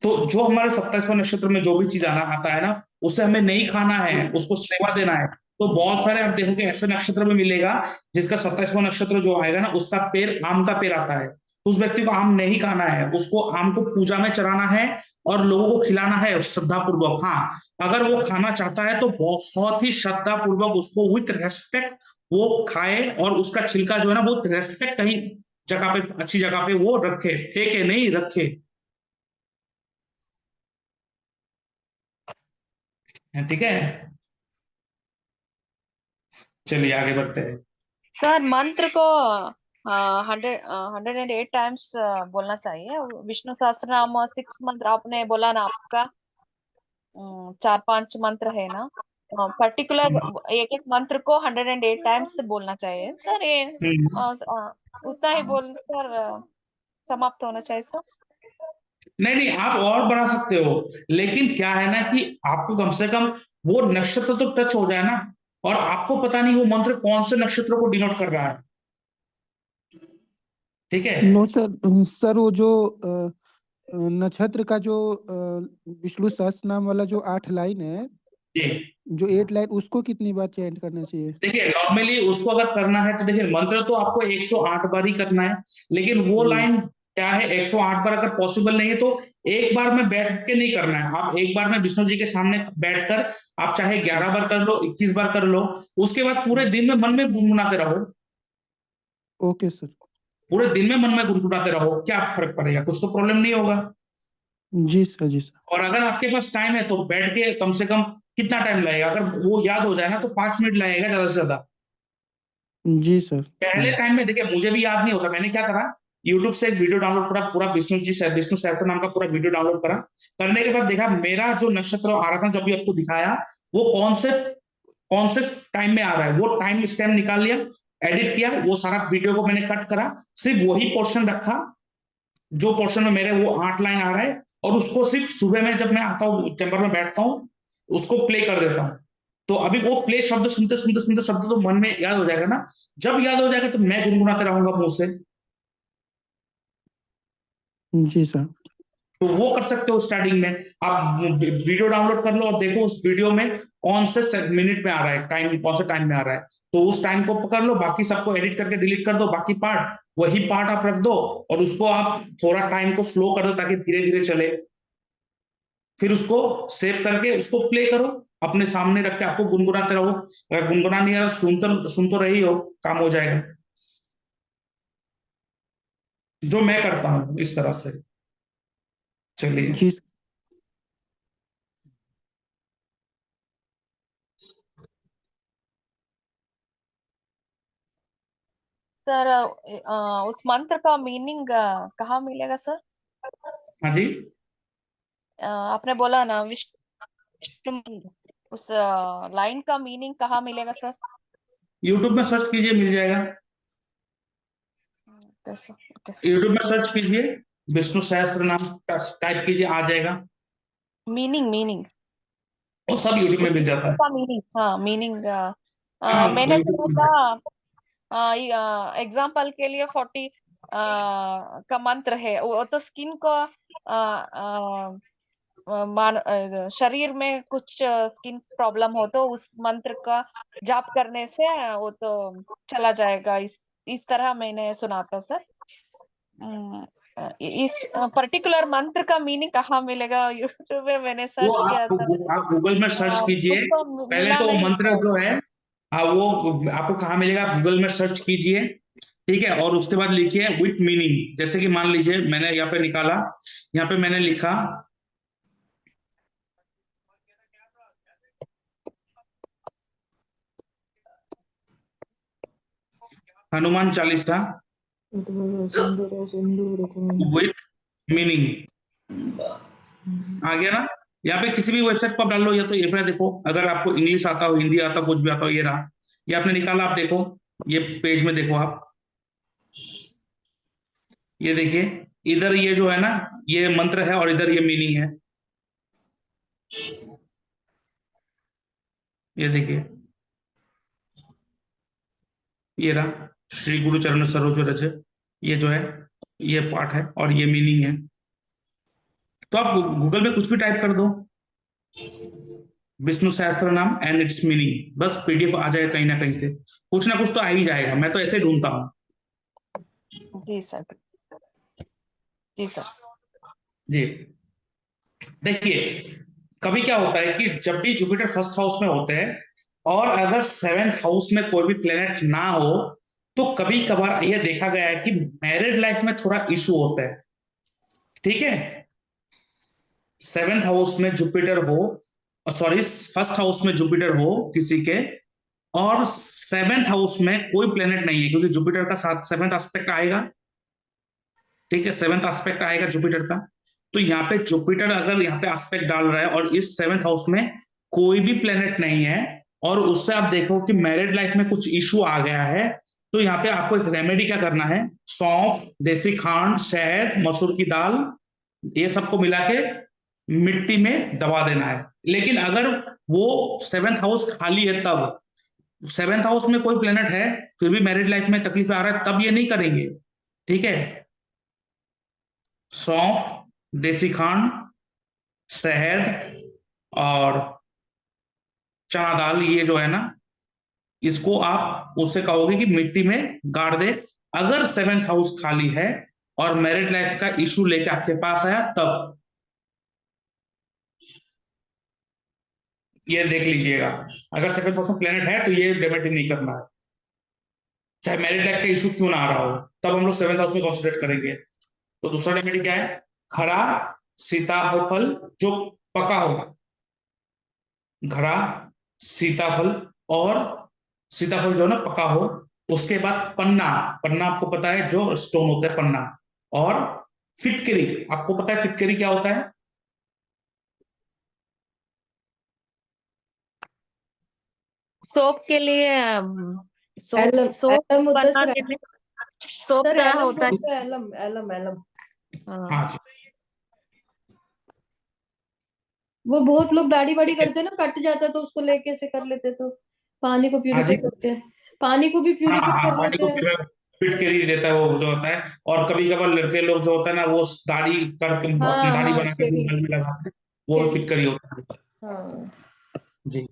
तो जो हमारे 27वां नक्षत्र में जो भी चीज आना आता है ना, उसे हमें नहीं खाना है, उसको सेवा देना है। तो बहुत सारे आप देखोगे ऐसे नक्षत्र में मिलेगा जिसका 27वां नक्षत्र जो आएगा ना, उसका पेड़ आम का पेड़ आता है, तो उस व्यक्ति को आम नहीं खाना है, उसको आम को पूजा में चढ़ाना है और लोगों को खिलाना है श्रद्धा पूर्वक। हाँ, अगर वो खाना चाहता है तो बहुत ही श्रद्धा पूर्वक उसको विथ रेस्पेक्ट वो खाए, और उसका छिलका जो है ना वो रेस्पेक्ट कहीं जगह पे, अच्छी जगह पे वो रखे, फेंके नहीं, रखे। ठीक है। चलिए आगे बढ़ते हैं। सर मंत्र को 108 टाइम्स बोलना चाहिए। विष्णु सहस्त्र नाम 6 मंत्र आपने बोला ना, आपका 4-5 मंत्र है ना, पर्टिकुलर एक एक मंत्र को 108 टाइम्स बोलना चाहिए सर। ये उतना ही बोल कर समाप्त होना चाहिए सर। नहीं नहीं, आप और बढ़ा सकते हो, लेकिन क्या है ना कि आपको कम से कम वो नक्षत्र तो टच हो जाए ना, और आपको पता नहीं वो मंत्र कौन से नक्षत्र को डिनोट कर रहा है। ठीक है। नो सर, सर वो जो नक्षत्र का जो विष्णु सहस्त्र नाम वाला जो 8 लाइन है, जी। जो 8 लाइन, उसको कितनी बार चैंट करना चाहिए? देखिए नॉर्मली उसको अगर करना है तो देखिए मंत्र तो आपको 108 बार ही करना है, लेकिन वो जी। लाइन क्या है, 108 बार अगर पॉसिबल नहीं है तो एक बार में बैठ के नहीं करना है। आप एक बार में विष्णु जी के सामने बैठकर आप चाहे 11 बार कर लो, 21 बार कर लो, उसके बाद पूरे दिन में मन में गुनगुनाते रहो। Okay sir. पूरे दिन में मन में गुनगुनाते रहो, क्या फर्क पड़ेगा, कुछ तो प्रॉब्लम नहीं होगा। जी सर, जी सर। और अगर आपके पास टाइम है तो बैठ के कम से कम कितना टाइम लगेगा, अगर वो याद हो जाए ना तो 5 मिनट लगेगा ज्यादा से ज्यादा। जी सर। पहले टाइम में देखिए मुझे भी याद नहीं होता, मैंने क्या करा, यूट्यूब से एक वीडियो डाउनलोड करा, पूरा विष्णु सहस्त्र नाम का पूरा वीडियो डाउनलोड करा। करने के बाद देखा मेरा जो नक्षत्र आ रहा था, जो भी आपको दिखाया, वो कौन से टाइम में आ रहा है, वो टाइम स्टैम्प निकाल लिया, एडिट किया, वो सारा वीडियो को मैंने कट करा, सिर्फ वही पोर्शन रखा जो पोर्शन में मेरे वो 8 लाइन आ रहा है, और उसको सिर्फ सुबह में जब मैं आता हूँ चैम्बर में बैठता हूँ उसको प्ले कर देता हूँ। तो अभी वो प्ले शब्द सुनते सुनते सुनते शब्द तो मन में याद हो जाएगा ना, जब याद हो जाएगा तो मैं गुनगुनाते रहूंगा मुंह से। जी सर। तो वो कर सकते हो स्टार्टिंग में, आप वीडियो डाउनलोड कर लो और देखो उस वीडियो में कौन से मिनट में आ रहा है टाइम, कौन से टाइम में आ रहा है, तो उस टाइम को पकड़ लो, बाकी सबको एडिट करके डिलीट कर दो, बाकी पार्ट वही पार्ट आप रख दो, और उसको आप थोड़ा टाइम को स्लो कर दो ताकि धीरे धीरे चले। फिर उसको सेव करके उसको प्ले करो, अपने सामने रख के आपको गुनगुनाते रहो, अगर गुनगुना नहीं आ रहा सुन तो रही हो, काम हो जाएगा। जो मैं करता हूँ इस तरह से। चलिए। जी सर उस मंत्र का मीनिंग कहाँ मिलेगा सर? हाँ जी। आपने बोला ना विष्णु मंत्र, उस लाइन का मीनिंग कहाँ मिलेगा सर? यूट्यूब में सर्च कीजिए मिल जाएगा। कैसे? ओके। यूट्यूब में सर्च कीजिए, विष्णु सहस्त्र नाम टाइप कीजिए, आ जाएगा। मीनिंग मीनिंग वो सब यूट्यूब में उस मिल जाता मंत्र है। का मीनिंग, हाँ मीनिंग। हाँ मैंने यूट्यूब सुना में। था एग्जाम्पल के लिए 40 का मंत्र है, वो तो स्किन को शरीर में कुछ स्किन प्रॉब्लम हो तो उस मंत्र का जाप करने से वो तो चला जाएगा, इस तरह मैंने सुना था सर। अम, इस पर्टिकुलर मंत्र का मीनिंग कहाँ मिलेगा? यूट्यूब में मैंने वो सर्च किया था, आप गूगल में सर्च कीजिए, उसको पहले मिला तो वो नहीं मंत्र सर। जो है, हाँ वो आपको कहाँ मिलेगा, आप गूगल में सर्च कीजिए। ठीक है, और उसके बाद लिखिए विथ मीनिंग, जैसे कि मान लीजिए मैंने यहाँ पे निकाला, यहाँ पे मैंने लिखा हनुमान चालीसा विथ मीनिंग आ गया ना। यहाँ पे किसी भी वेबसाइट पर आप डाल लो, या तो ये पे देखो, अगर आपको इंग्लिश आता हो, हिंदी आता हो, कुछ भी आता हो, ये रहा, ये आपने निकाला, आप देखो, ये पेज में देखो आप, ये देखिए, इधर ये जो है ना, ये मंत्र है और इधर ये मीनिंग है, ये देखिए, ये रहा, श्री गुरु चरण सरोज रज, ये जो है, ये पाठ है और ये मीनिंग है। तो आप गूगल में कुछ भी टाइप कर दो, विष्णु सहस्त्र नाम एंड इट्स मीनिंग, बस पीडीएफ आ जाएगा कहीं ना कहीं से, कुछ ना कुछ तो आ ही जाएगा, मैं तो ऐसे ढूंढता हूँ। जी सर, जी सर। जी देखिए, कभी क्या होता है कि जब भी जुपिटर फर्स्ट हाउस में होते हैं और अगर सेवेंथ हाउस में कोई भी प्लेनेट ना हो, तो कभी कभार यह देखा गया है कि मैरिड लाइफ में थोड़ा इशू होता है। ठीक है, सेवेंथ हाउस में जुपिटर हो, सॉरी फर्स्ट हाउस में जुपिटर हो किसी के, और सेवेंथ हाउस में कोई प्लेनेट नहीं है, क्योंकि जुपिटर का साथ सेवेंथ एस्पेक्ट आएगा। ठीक है, सेवेंथ एस्पेक्ट आएगा जुपिटर का। तो यहाँ पे जुपिटर अगर यहाँ पे एस्पेक्ट डाल रहा है और इस सेवेंथ हाउस में कोई भी प्लेनेट नहीं है, और उससे आप देखो कि मैरिड लाइफ में कुछ इशू आ गया है, तो यहाँ पे आपको एक रेमेडी क्या करना है, सौंफ, देसी खांड, शहद, मसूर की दाल, ये सबको मिला के मिट्टी में दबा देना है। लेकिन अगर वो सेवेंथ हाउस खाली है, तब सेवेंथ हाउस में कोई प्लेनेट है फिर भी मैरिड लाइफ में तकलीफ आ रहा है, तब ये नहीं करेंगे। ठीक है, सौंफ, देसी खांड, शहद और चना दाल, ये जो है ना, इसको आप उससे कहोगे कि मिट्टी में गाड़ दे। अगर सेवेंथ हाउस खाली है और मैरिड लाइफ का इशू लेके आपके पास आया, तब ये देख लीजिएगा, अगर सेवेंथ हाउस में प्लेनेट है तो ये रेमेडी नहीं करना है, चाहे मैरिड लाइफ का इशू क्यों ना आ रहा हो, तब हम लोग सेवेंथ हाउस में कॉन्सेंट्रेट करेंगे। तो दूसरा रेमेडी क्या है, हरा सीताफल जो पका होगा, घड़ा सीताफल, और सीताफल जो है ना पका हो, उसके बाद पन्ना, पन्ना आपको पता है जो स्टोन होता है पन्ना, और फिटकरी, आपको पता है फिटकरी क्या होता है? सोप के लिए सोप एलम सोप एलम होता है सर। बनाने में सोप सर क्या एलम होता है? बोलते हैं, एलम एलम एलम। हाँ, हाँ जी, वो बहुत लोग दाढ़ी वाड़ी ठीक है, करते हैं ना, कट जाता है तो उसको लेके ऐसे कर लेते हैं, तो पानी को हाँ जी, प्यूरिफाई करते हैं, पानी को भी हाँ प्यूरिफाई हाँ, कर पानी लेते को हैं। फिटकरी देता है वो जो होता है। और कभी कभार लड़के लोग जो होता है ना, वो दाढ़ी करके, हाँ दाढ़ी हाँ, बना के शेविंग। बाल में लगाते हैं, वो भी फिटकरी होता है। हाँ, जी,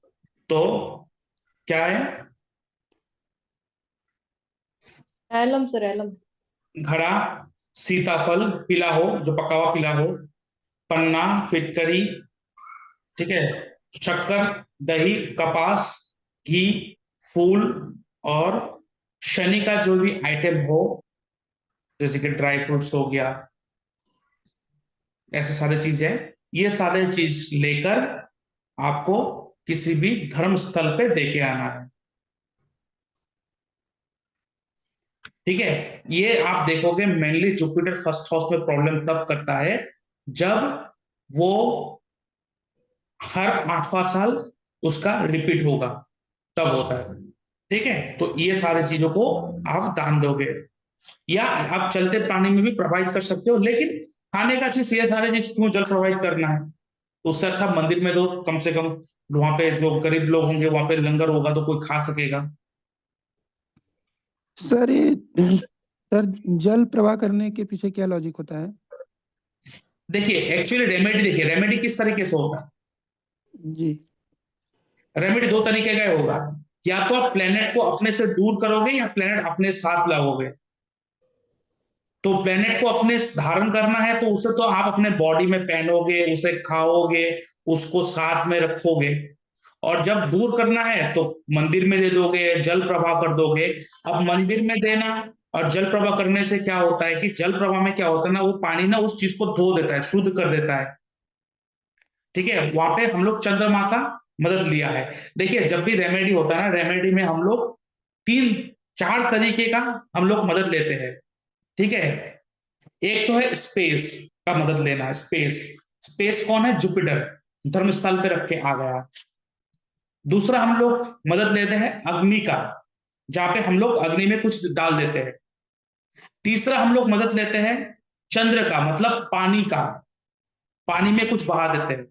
तो क्या है, एलम सर एलम। घड़ा सीताफल पीला हो, जो पका हुआ पीला हो, पन्ना फिटकरी, ठीक है, शक्कर, दही, कपास, घी, फूल, और शनि का जो भी आइटम हो, जैसे कि ड्राई फ्रूट्स हो गया, ऐसे सारे चीज है, ये सारे चीज लेकर आपको किसी भी धर्म स्थल पे देके आना है। ठीक है, ये आप देखोगे मेनली जुपिटर फर्स्ट हाउस में प्रॉब्लम तब करता है जब वो हर 8वां साल उसका रिपीट होगा, तब होता है। ठीक है, तो ये सारी चीजों को आप दान दोगे, या आप चलते पानी में भी प्रोवाइड कर सकते हो, लेकिन खाने का चीज, ये सारे चीज क्यों जल प्रोवाइड करना है, तो उससे अच्छा मंदिर में दो, कम से कम वहां पे जो गरीब लोग होंगे वहां पे लंगर होगा तो कोई खा सकेगा। सर ये सर जल प्रवाह करने के पीछे क्या लॉजिक होता है? देखिए एक्चुअली रेमेडी, देखिए रेमेडी किस तरीके से होता जी। है, रेमेडी दो तरीके का होगा, या तो आप प्लेनेट को अपने से दूर करोगे या प्लेनेट अपने साथ लाओगे। तो प्लेनेट को अपने धारण करना है तो उसे तो आप अपने बॉडी में पहनोगे, उसे खाओगे, उसको साथ में रखोगे, और जब दूर करना है तो मंदिर में दे दोगे, जल प्रवाह कर दोगे। अब मंदिर में देना और जल प्रवाह करने से क्या होता है कि जल प्रवाह में क्या होता है ना, वो पानी ना उस चीज को धो देता है, शुद्ध कर देता है। ठीक है, वहां पे हम लोग चंद्रमा का मदद लिया है। देखिए जब भी रेमेडी होता है ना, रेमेडी में हम लोग तीन 4 तरीके का हम लोग मदद लेते हैं, ठीक है। एक तो है स्पेस का मदद लेना। स्पेस, स्पेस कौन है? जुपिटर, धर्मस्थल पे रख के आ गया। दूसरा हम लोग मदद लेते हैं अग्नि का, जहां पे हम लोग अग्नि में कुछ डाल देते हैं। तीसरा हम लोग मदद लेते हैं चंद्र का, मतलब पानी का, पानी में कुछ बहा देते हैं।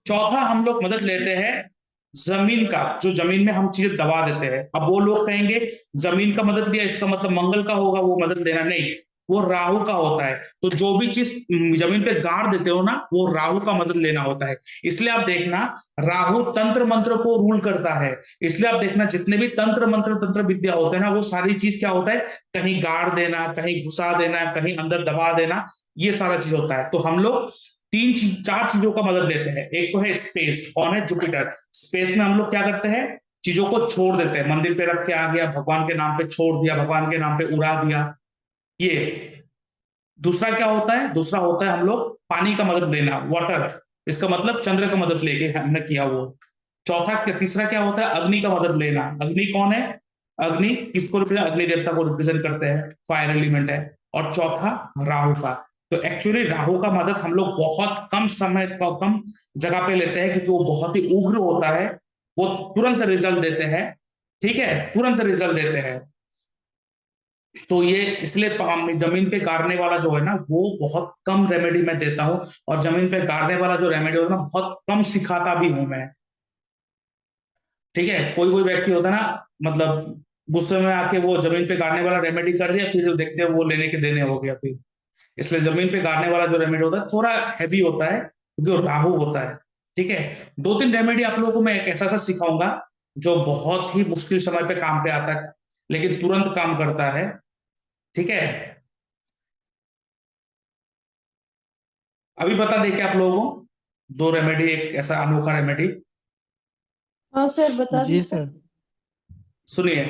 चौथा हम लोग मदद लेते हैं जमीन का, जो जमीन में हम चीजें दबा देते हैं। अब वो लोग कहेंगे जमीन का मदद लिया इसका मतलब मंगल का होगा वो मदद लेना, नहीं, वो राहु का होता है। तो जो भी चीज जमीन पे गाड़ देते हो ना, वो राहु का मदद लेना होता है। इसलिए आप देखना, राहु तंत्र मंत्र को रूल करता है। इसलिए आप देखना जितने भी तंत्र मंत्र तंत्र विद्या होते हैं ना, वो सारी चीज क्या होता है? कहीं गाड़ देना, कहीं घुसा देना, कहीं अंदर दबा देना, ये सारा चीज होता है। तो हम लोग 4 चीजों का मदद लेते हैं। एक तो है स्पेस, कौन है? जुपिटर। स्पेस में हम लोग क्या करते हैं? चीजों को छोड़ देते हैं, मंदिर पे रख के आ गया, भगवान के नाम पे छोड़ दिया, भगवान के नाम पे उड़ा दिया, ये। दूसरा क्या होता है? दूसरा होता है हम लोग पानी का मदद लेना, वाटर, इसका मतलब चंद्र का मदद लेके हमने किया वो। तीसरा क्या होता है? अग्नि का मदद लेना। अग्नि कौन है? अग्नि किसको रिप्रेजेंट? अग्नि देवता को रिप्रेजेंट करते हैं, फायर एलिमेंट है। और चौथा राहु का। तो एक्चुअली राहु का मदद हम लोग बहुत कम समय, कम जगह पे लेते हैं, क्योंकि वो बहुत ही उग्र होता है, वो तुरंत रिजल्ट देते हैं, ठीक है, तुरंत रिजल्ट देते हैं। तो ये इसलिए जमीन पे गाड़ने वाला जो है ना, वो बहुत कम रेमेडी मैं देता हूँ। और जमीन पे गाड़ने वाला जो रेमेडी होता है ना, बहुत कम सिखाता भी हूं मैं, ठीक है। कोई कोई व्यक्ति होता है ना, मतलब गुस्से में आके वो जमीन पे गाड़ने वाला रेमेडी कर दिया, फिर देखते हैं वो लेने के देने हो गया फिर। इसलिए जमीन पे गाड़ने वाला जो रेमेडी होता है थोड़ा हैवी होता है, क्योंकि वो राहु होता है, ठीक है। 2-3 रेमेडी आप लोगों को मैं एक ऐसा ऐसा सिखाऊंगा जो बहुत ही मुश्किल समय पे काम पे आता है, लेकिन तुरंत काम करता है, ठीक है। अभी बता दे क्या आप लोगों को 2 रेमेडी, एक ऐसा अनोखा रेमेडी। हाँ सर, बता जी दीजिए। सर। सुनिए,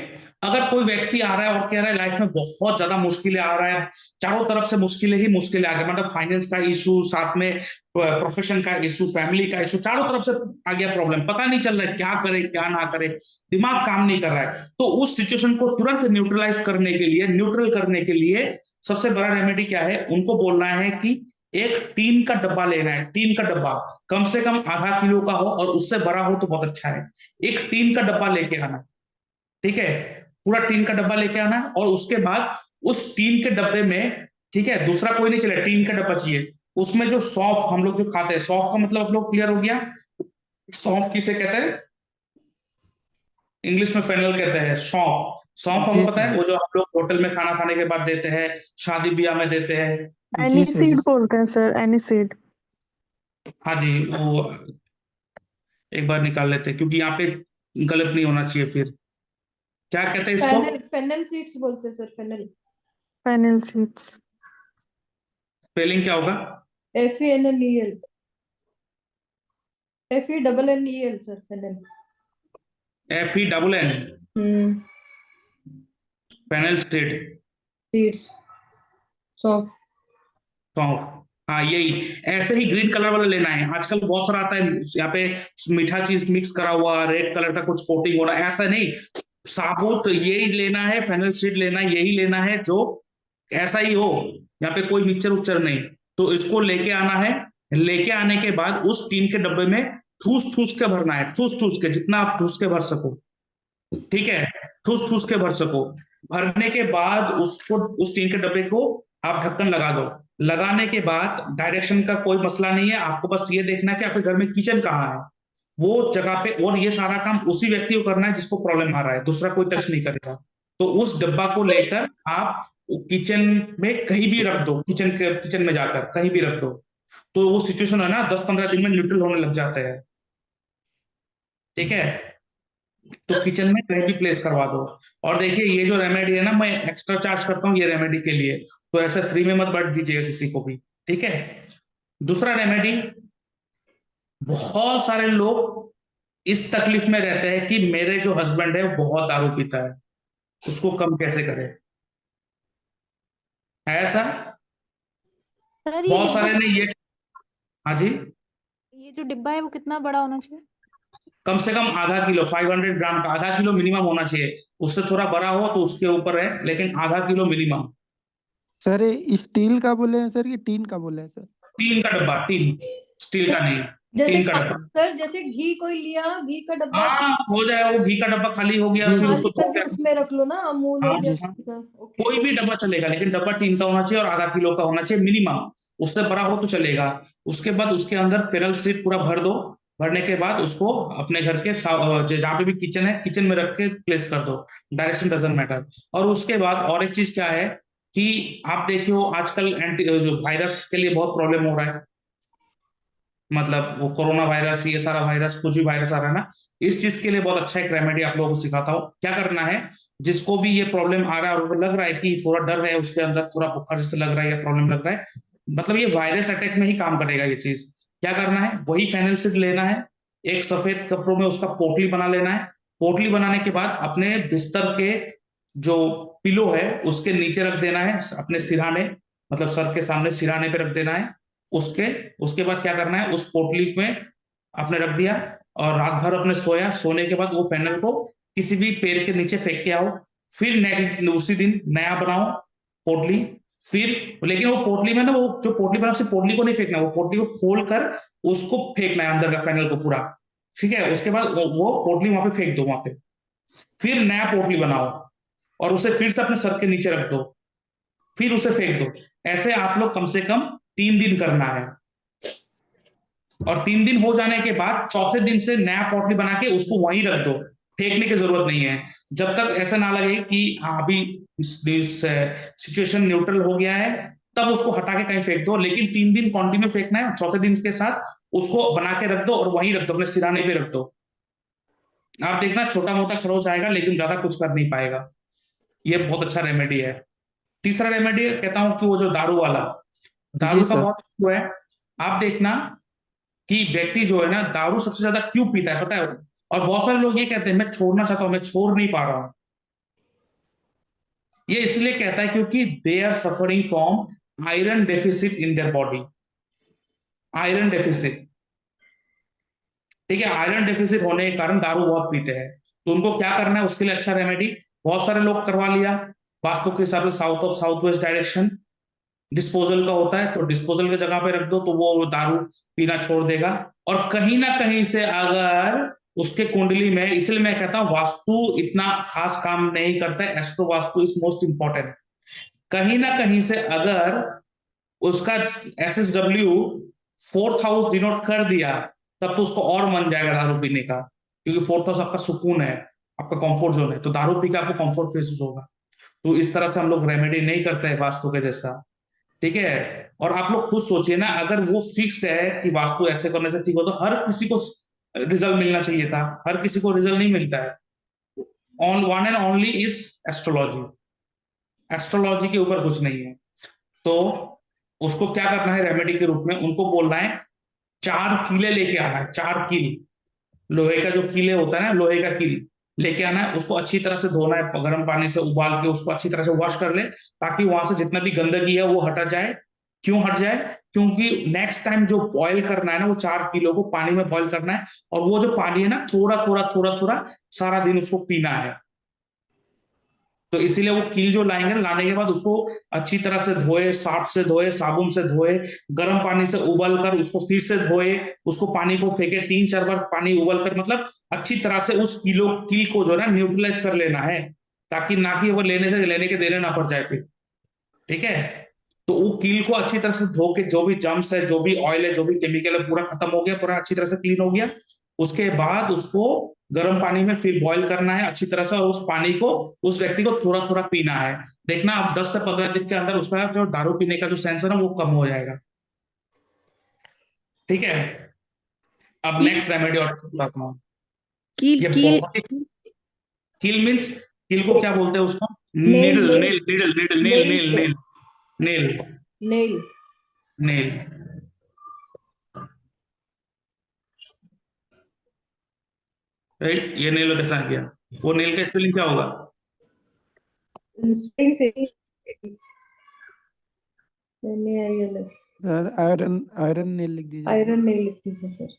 अगर कोई व्यक्ति आ रहा है और कह रहा है लाइफ में बहुत ज्यादा मुश्किलें आ रहा है, चारों तरफ से मुश्किलें ही मुश्किलें आ गई, मतलब फाइनेंस का इशू, साथ में प्रोफेशन का इशू, फैमिली का इशू, चारों तरफ से आ गया प्रॉब्लम, पता नहीं चल रहा है क्या करे क्या ना करे, दिमाग काम नहीं कर रहा है। तो उस सिचुएशन को तुरंत न्यूट्रलाइज करने के लिए, न्यूट्रल करने के लिए सबसे बड़ा रेमेडी क्या है? उनको बोलना है कि एक टीन का डब्बा लेना है। टीन का डब्बा कम से कम आधा किलो का हो, और उससे बड़ा हो तो बहुत अच्छा है। एक टीन का डब्बा लेके आना, ठीक है, पूरा टीन का डब्बा लेके आना। और उसके बाद उस टीन के डब्बे में, ठीक है, दूसरा कोई नहीं चले, टीन का डब्बा चाहिए। उसमें जो सौंफ हम लोग जो खाते हैं, सौंफ का मतलब आप लोग क्लियर हो गया? सौंफ किसे कहते हैं? इंग्लिश में फेनल कहते हैं, सौंफ। सौंफ जी हमको पता सर। है, वो जो हम लोग होटल में खाना खाने के बाद देते हैं, शादी ब्याह में देते हैं। जी एनी सर। सीड बोलते हैं सर, एनी सीड। हाँ जी, वो एक बार निकाल लेते हैं, क्योंकि यहाँ पे गलत नहीं होना चाहिए फिर। क्या कहते हैं इसको? फेनल, फेनल सीड्स बोलते हैं sir, fennel. Fennel seeds. Spelling क्या होगा? FENNEL, FENNEL sir, fennel. FENN, हम्म। फेनल स्टेट, सीड्स, सौंफ। सौंफ, हाँ यही। ऐसे ही ग्रीन कलर वाला लेना है, आजकल बहुत सारा आता है यहाँ पे, मीठा चीज मिक्स करा हुआ, रेड कलर का कुछ कोटिंग हो रहा है, ऐसा नहीं। साबुत यही लेना है, फेनल सीड लेना है, यही लेना है जो ऐसा ही हो, यहाँ पे कोई मिक्सचर उच्चर नहीं। तो इसको लेके आना है। लेके आने के बाद उस टीन के डब्बे में ठूस ठूस के भरना है, ठूस ठूस के, जितना आप ठूस के भर सको, ठीक है, ठूस ठूस के भर सको। भरने के बाद उसको, उस टीन के डब्बे को आप ढक्कन लगा दो। लगाने के बाद डायरेक्शन का कोई मसला नहीं है, आपको बस ये देखना है कि आपके घर में किचन कहाँ है, वो जगह पे। और ये सारा काम उसी व्यक्ति को करना है जिसको प्रॉब्लम आ रहा है, दूसरा कोई टच नहीं करेगा। तो उस डब्बा को लेकर आप किचन में कहीं भी रख दो, किचन में जाकर कहीं भी रख दो। तो वो सिचुएशन है ना, 10-15 दिन में न्यूट्रल होने लग जाता है, ठीक है। तो किचन में कहीं भी प्लेस करवा दो। और देखिए, ये जो रेमेडी है ना, मैं एक्स्ट्रा चार्ज करता हूँ ये रेमेडी के लिए, तो ऐसे फ्री में मत बांट दीजिएगा किसी को भी, ठीक है। दूसरा रेमेडी, बहुत सारे लोग इस तकलीफ में रहते हैं कि मेरे जो हस्बैंड है वो बहुत दारू पीता है, उसको कम कैसे करें, है ऐसा? सर ये बहुत डिब्बा सारे ने ये, हाँ जी, ये जो डिब्बा है वो कितना बड़ा होना चाहिए? कम से कम आधा किलो, 500 ग्राम का आधा किलो मिनिमम होना चाहिए। उससे थोड़ा बड़ा हो तो उसके ऊपर है, लेकिन आधा किलो मिनिमम। सर ये स्टील का बोले हैं सर, ये टीन का बोले हैं सर? टीन का डब्बा, टीन, स्टील का नहीं, जैसे टीन का डब्बा। सर, जैसे घी कोई लिया, घी का डब्बा हाँ हो जाए, वो घी का डब्बा खाली हो गया जी फिर जी उसको खाली धो करके के। उसमें रख लो ना, अमूल हाँ हो गया हाँ, का। ओके। कोई भी डब्बा चलेगा, लेकिन डब्बा टीन का होना चाहिए और आधा किलो का होना चाहिए मिनिमम। उससे बड़ा हो तो चलेगा। उसके बाद उसके अंदर फेरल सीट पूरा भर दो। भरने के बाद उसको अपने घर के जहाँ पे भी किचन है, किचन में रख के प्लेस कर दो। Direction doesn't matter. और उसके बाद और एक चीज क्या है कि आप देखियो आजकल एंटी जो वायरस के लिए बहुत प्रॉब्लम हो रहा है। मतलब वो कोरोना वायरस, ये सारा वायरस, कुछ भी वायरस आ रहा है ना, इस चीज के लिए बहुत अच्छा एक रेमेडी आप लोगों को सिखाता हूँ। क्या करना है, जिसको भी ये प्रॉब्लम आ रहा है और लग रहा है कि थोड़ा डर है उसके अंदर, थोड़ा बुखार जैसे लग रहा है या प्रॉब्लम लग रहा है, मतलब ये वायरस अटैक में ही काम करेगा ये चीज। क्या करना है, वही फेनल सीड लेना है, एक सफेद कपड़ों में उसका पोटली बना लेना है। पोटली बनाने के बाद अपने बिस्तर के जो पिलो है उसके नीचे रख देना है, अपने सिरहाने, मतलब सर के सामने सिरहाने पे रख देना है। उसके उसके बाद क्या करना है, उस पोटली में आपने रख दिया और रात भर अपने सोया। सोने के बाद वो फैनल को किसी भी पेड़ के नीचे फेंक के आओ। फिर नेक्स्ट उसी दिन नया बनाओ पोटली। फिर लेकिन वो पोटली में ना, वो जो पोटली बना सिर्फ पोटली को नहीं फेंकना, वो पोटली को खोल कर उसको फेंकना है अंदर का फैनल को पूरा। ठीक है, उसके बाद वो पोटली वहां पे फेंक दो वहां पे। फिर नया पोटली बनाओ और उसे फिर से अपने सर के नीचे रख दो। फिर उसे फेंक दो। ऐसे आप लोग कम से कम 3 दिन करना है। और 3 दिन हो जाने के बाद चौथे दिन से नया पॉटली बना के उसको वहीं रख दो। फेंकने की जरूरत नहीं है। जब तक ऐसा ना लगे कि अभी सिचुएशन न्यूट्रल हो गया है, तब उसको हटा के कहीं फेंक दो। लेकिन 3 दिन कंटिन्यू फेंकना है, चौथे दिन के साथ उसको बना के रख दो और वहीं रख दो, अपने सिराने पे रख दो। आप देखना छोटा मोटा खरोच आएगा, लेकिन ज्यादा कुछ कर नहीं पाएगा। ये बहुत अच्छा रेमेडी है। तीसरा रेमेडी कहता हूं कि वो जो दारू वाला, जी दारू का सर। बहुत issue है। आप देखना कि व्यक्ति जो है ना, दारू सबसे ज्यादा क्यों पीता है पता है? और बहुत सारे लोग ये कहते हैं मैं छोड़ना चाहता हूं, मैं छोड़ नहीं पा रहा हूं। ये इसलिए कहता है क्योंकि they are suffering from iron deficit in their body. Iron deficit, ठीक है, आयरन डेफिसिट होने के कारण दारू बहुत पीते हैं। तो उनको क्या करना है, उसके लिए अच्छा रेमेडी बहुत सारे लोग करवा लिया वास्तु के हिसाब से, south of south west direction disposal का होता है, तो डिस्पोजल की जगह पे रख दो तो वो दारू पीना छोड़ देगा। और कहीं ना कहीं से अगर उसके कुंडली में, इसलिए मैं कहता हूं वास्तु इतना खास काम नहीं करता है, astro vastu is most important. कहीं ना कहीं से अगर उसका SSW 4th हाउस डिनोट कर दिया, तब तो उसको और मन जाएगा दारू पीने का, क्योंकि 4th हाउस आपका सुकून है, आपका कंफर्ट जोन है, तो दारू पी के आपको कंफर्ट महसूस होगा। तो इस तरह से हम लोग रेमेडी नहीं करते हैं वास्तु के जैसा। ठीक है। और आप लोग खुद सोचिए ना, अगर वो फिक्स्ड है कि वास्तु ऐसे करने से ठीक हो, तो हर किसी को रिजल्ट मिलना चाहिए था। हर किसी को रिजल्ट नहीं मिलता है। On one and only is astrology. Astrology के ऊपर कुछ नहीं है। तो उसको क्या करना है रेमेडी के रूप में, उनको बोलना है 4 कीले लेके आना है। 4 कील, लोहे का जो कीले होता है ना, लोहे का कील लेके आना है। उसको अच्छी तरह से धोना है, गर्म पानी से उबाल के उसको अच्छी तरह से वॉश कर ले, ताकि वहां से जितना भी गंदगी है वो हटा जाए। क्यों हट जाए? क्योंकि नेक्स्ट टाइम जो बॉयल करना है ना, वो 4 किलो को पानी में बॉयल करना है। और वो जो पानी है ना, थोड़ा थोड़ा थोड़ा थोड़ा सारा दिन उसको पीना है। तो इसीलिए वो कील जो लाएंगे ना, लाने के बाद उसको अच्छी तरह से धोए, साफ से धोए, साबुन से धोए, गर्म पानी से उबल कर उसको फिर से धोए, उसको पानी को फेंके 3-4 बार पानी उबल कर, मतलब अच्छी तरह से उस किलो कील को जो है ना न्यूट्रलाइज कर लेना है, ताकि ना कि वो लेने के देने ना पड़ जाए फिर। ठीक है। तो वो कील को अच्छी तरह से धो के, जो भी जम्स है, जो भी ऑयल है, जो भी केमिकल है, पूरा खत्म हो गया, पूरा अच्छी तरह से क्लीन हो गया। उसके बाद उसको गर्म पानी में फिर बॉईल करना है अच्छी तरह से, और उस पानी को उस व्यक्ति को थोड़ा थोड़ा पीना है। देखना अब 10 से 15 दिन के अंदर उसका जो दारू पीने का जो सेंस है ना, वो कम हो जाएगा। ठीक है। अब कील नेक्स्ट रेमेडी और बताता हूँ। कील ये कील बहुत ही, कील मीन्स, कील को क्या बोलते हैं उसको? Nail, needle, nail, nail, needle, needle, nail, nail nail, से, nail, nail, nail. Nail. Right, ये नेल कैसा आ गया? वो नेल का स्पेलिंग क्या होगा? स्प्रिंग से, NAILS। Sir iron, iron nail लिख दीजिए सर। आयरन नेल लिख दीजिए सर।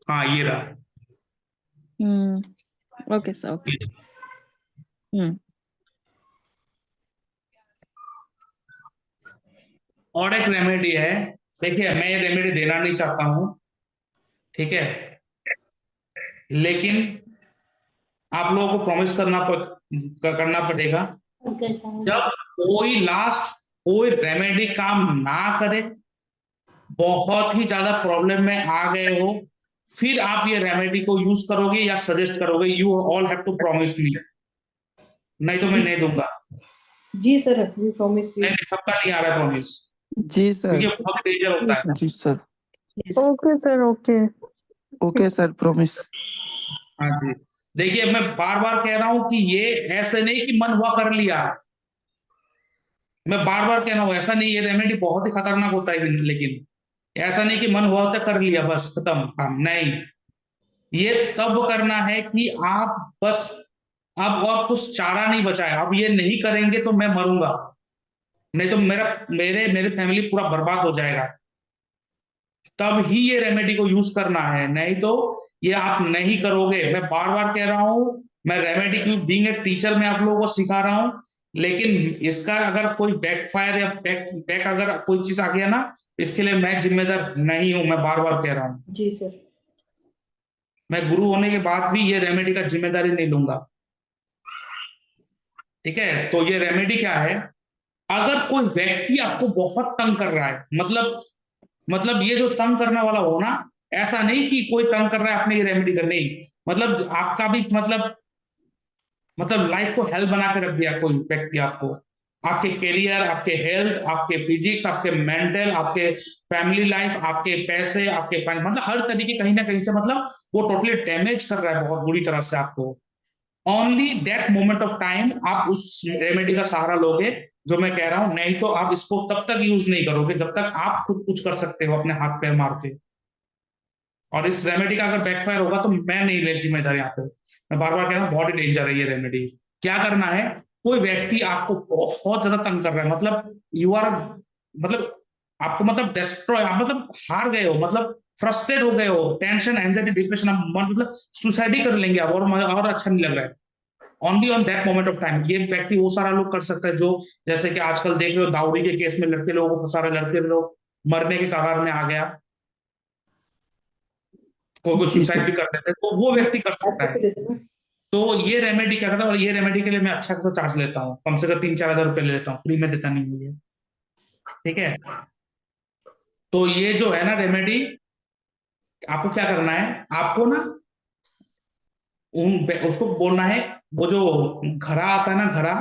हाँ ये रहा। Okay sir, okay. और एक रेमेडी है, देखिए मैं ये रेमेडी देना नहीं चाहता हूँ, ठीक है, लेकिन आप लोगों को प्रॉमिस करना पड़ेगा, जब कोई रेमेडी काम ना करे, बहुत ही ज्यादा प्रॉब्लम में आ गए हो, फिर आप ये रेमेडी को यूज करोगे या सजेस्ट करोगे, you all have to promise me, नहीं तो मैं नहीं दूंगा। जी सर, वी प्रॉमिस यू। नहीं, सबका नहीं आ रहा प्रॉमिस, जी सर। क्योंकि बहुत डेंजर होता है। जी sir. Okay sir, okay. Okay sir, promise. हाँ जी, देखिए मैं बार बार कह रहा हूं कि ये ऐसे नहीं कि मन हुआ कर लिया, मैं बार बार कह रहा हूं ऐसा नहीं, ये रेमेडी बहुत ही खतरनाक होता है, लेकिन ऐसा नहीं कि मन हुआ होता कर लिया बस खत्म काम, नहीं, ये तब करना है कि आप बस, अब कुछ चारा नहीं बचा है, अब ये नहीं करेंगे तो मैं मरूंगा, नहीं तो मेरे फैमिली पूरा बर्बाद हो जाएगा, तब ही ये रेमेडी को यूज करना है, नहीं तो ये आप नहीं करोगे। मैं बार बार कह रहा हूं, मैं रेमेडी की बीइंग ए टीचर मैं आप लोगों को सिखा रहा हूं, लेकिन इसका अगर कोई बैकफायर या बैक अगर कोई चीज आ गया ना, इसके लिए मैं जिम्मेदार नहीं हूं, मैं बार बार कह रहा हूं, जी सर। मैं गुरु होने के बाद भी ये रेमेडी का जिम्मेदारी नहीं लूंगा, ठीक है। तो ये रेमेडी क्या है, अगर कोई व्यक्ति आपको बहुत तंग कर रहा है, मतलब ये जो तंग करने वाला हो ना, ऐसा नहीं कि कोई तंग कर रहा है आपने ये रेमेडी करनी, मतलब आपका भी मतलब लाइफ को हेल्प बना के रख दिया कोई व्यक्ति आपको, आपके करियर, आपके हेल्थ, आपके फिजिक्स, आपके मेंटल, आपके फैमिली लाइफ, आपके पैसे, आपके मतलब हर तरीके कहीं ना कहीं से, मतलब वो टोटली डैमेज कर रहा है बहुत बुरी तरह से आपको, only that moment of time आप उस रेमेडी का सहारा लोगे, जो मैं कह रहा हूं, नहीं तो आप इसको तब तक यूज नहीं करोगे जब तक आप खुद कुछ कर सकते हो अपने हाथ पैर मार के, और इस रेमेडी का अगर बैकफायर होगा तो मैं नहीं ले जिम्मेदार यहाँ पे, मैं बार बार कह रहा हूँ बहुत ही डेंजर है ये रेमेडी। क्या करना है, कोई व्यक्ति आपको बहुत ज्यादा तंग कर रहा है, मतलब यू आर, मतलब आपको मतलब डिस्ट्रॉय, आप मतलब हार गए हो, मतलब फ्रस्ट्रेट हो गए हो, टेंशन एंजाइटी डिप्रेशन, आप मतलब सुसाइड ही कर लेंगे आप, और अच्छा नहीं लग रहा है, only on that moment of time ये व्यक्ति वो सारा लोग कर सकता है, जो जैसे कि आजकल देख रहे हो दाऊदी के केस में लड़के लोगों को फंसा रहे, लड़के लोग मरने के कगार में आ गया, कोई जी सुसाइड सर। भी कर देते हैं, तो वो व्यक्ति कर सकता है। तो ये रेमेडी क्या करता है, और ये रेमेडी के लिए मैं अच्छा खासा चार्ज लेता हूँ, कम से कम 3-4 हज़ार रुपये ले लेता हूँ, फ्री में देता नहीं हूँ ये, ठीक है। तो ये जो है ना रेमेडी, आपको क्या करना है, आपको ना उसको बोलना है, वो जो घड़ा आता है ना, घड़ा,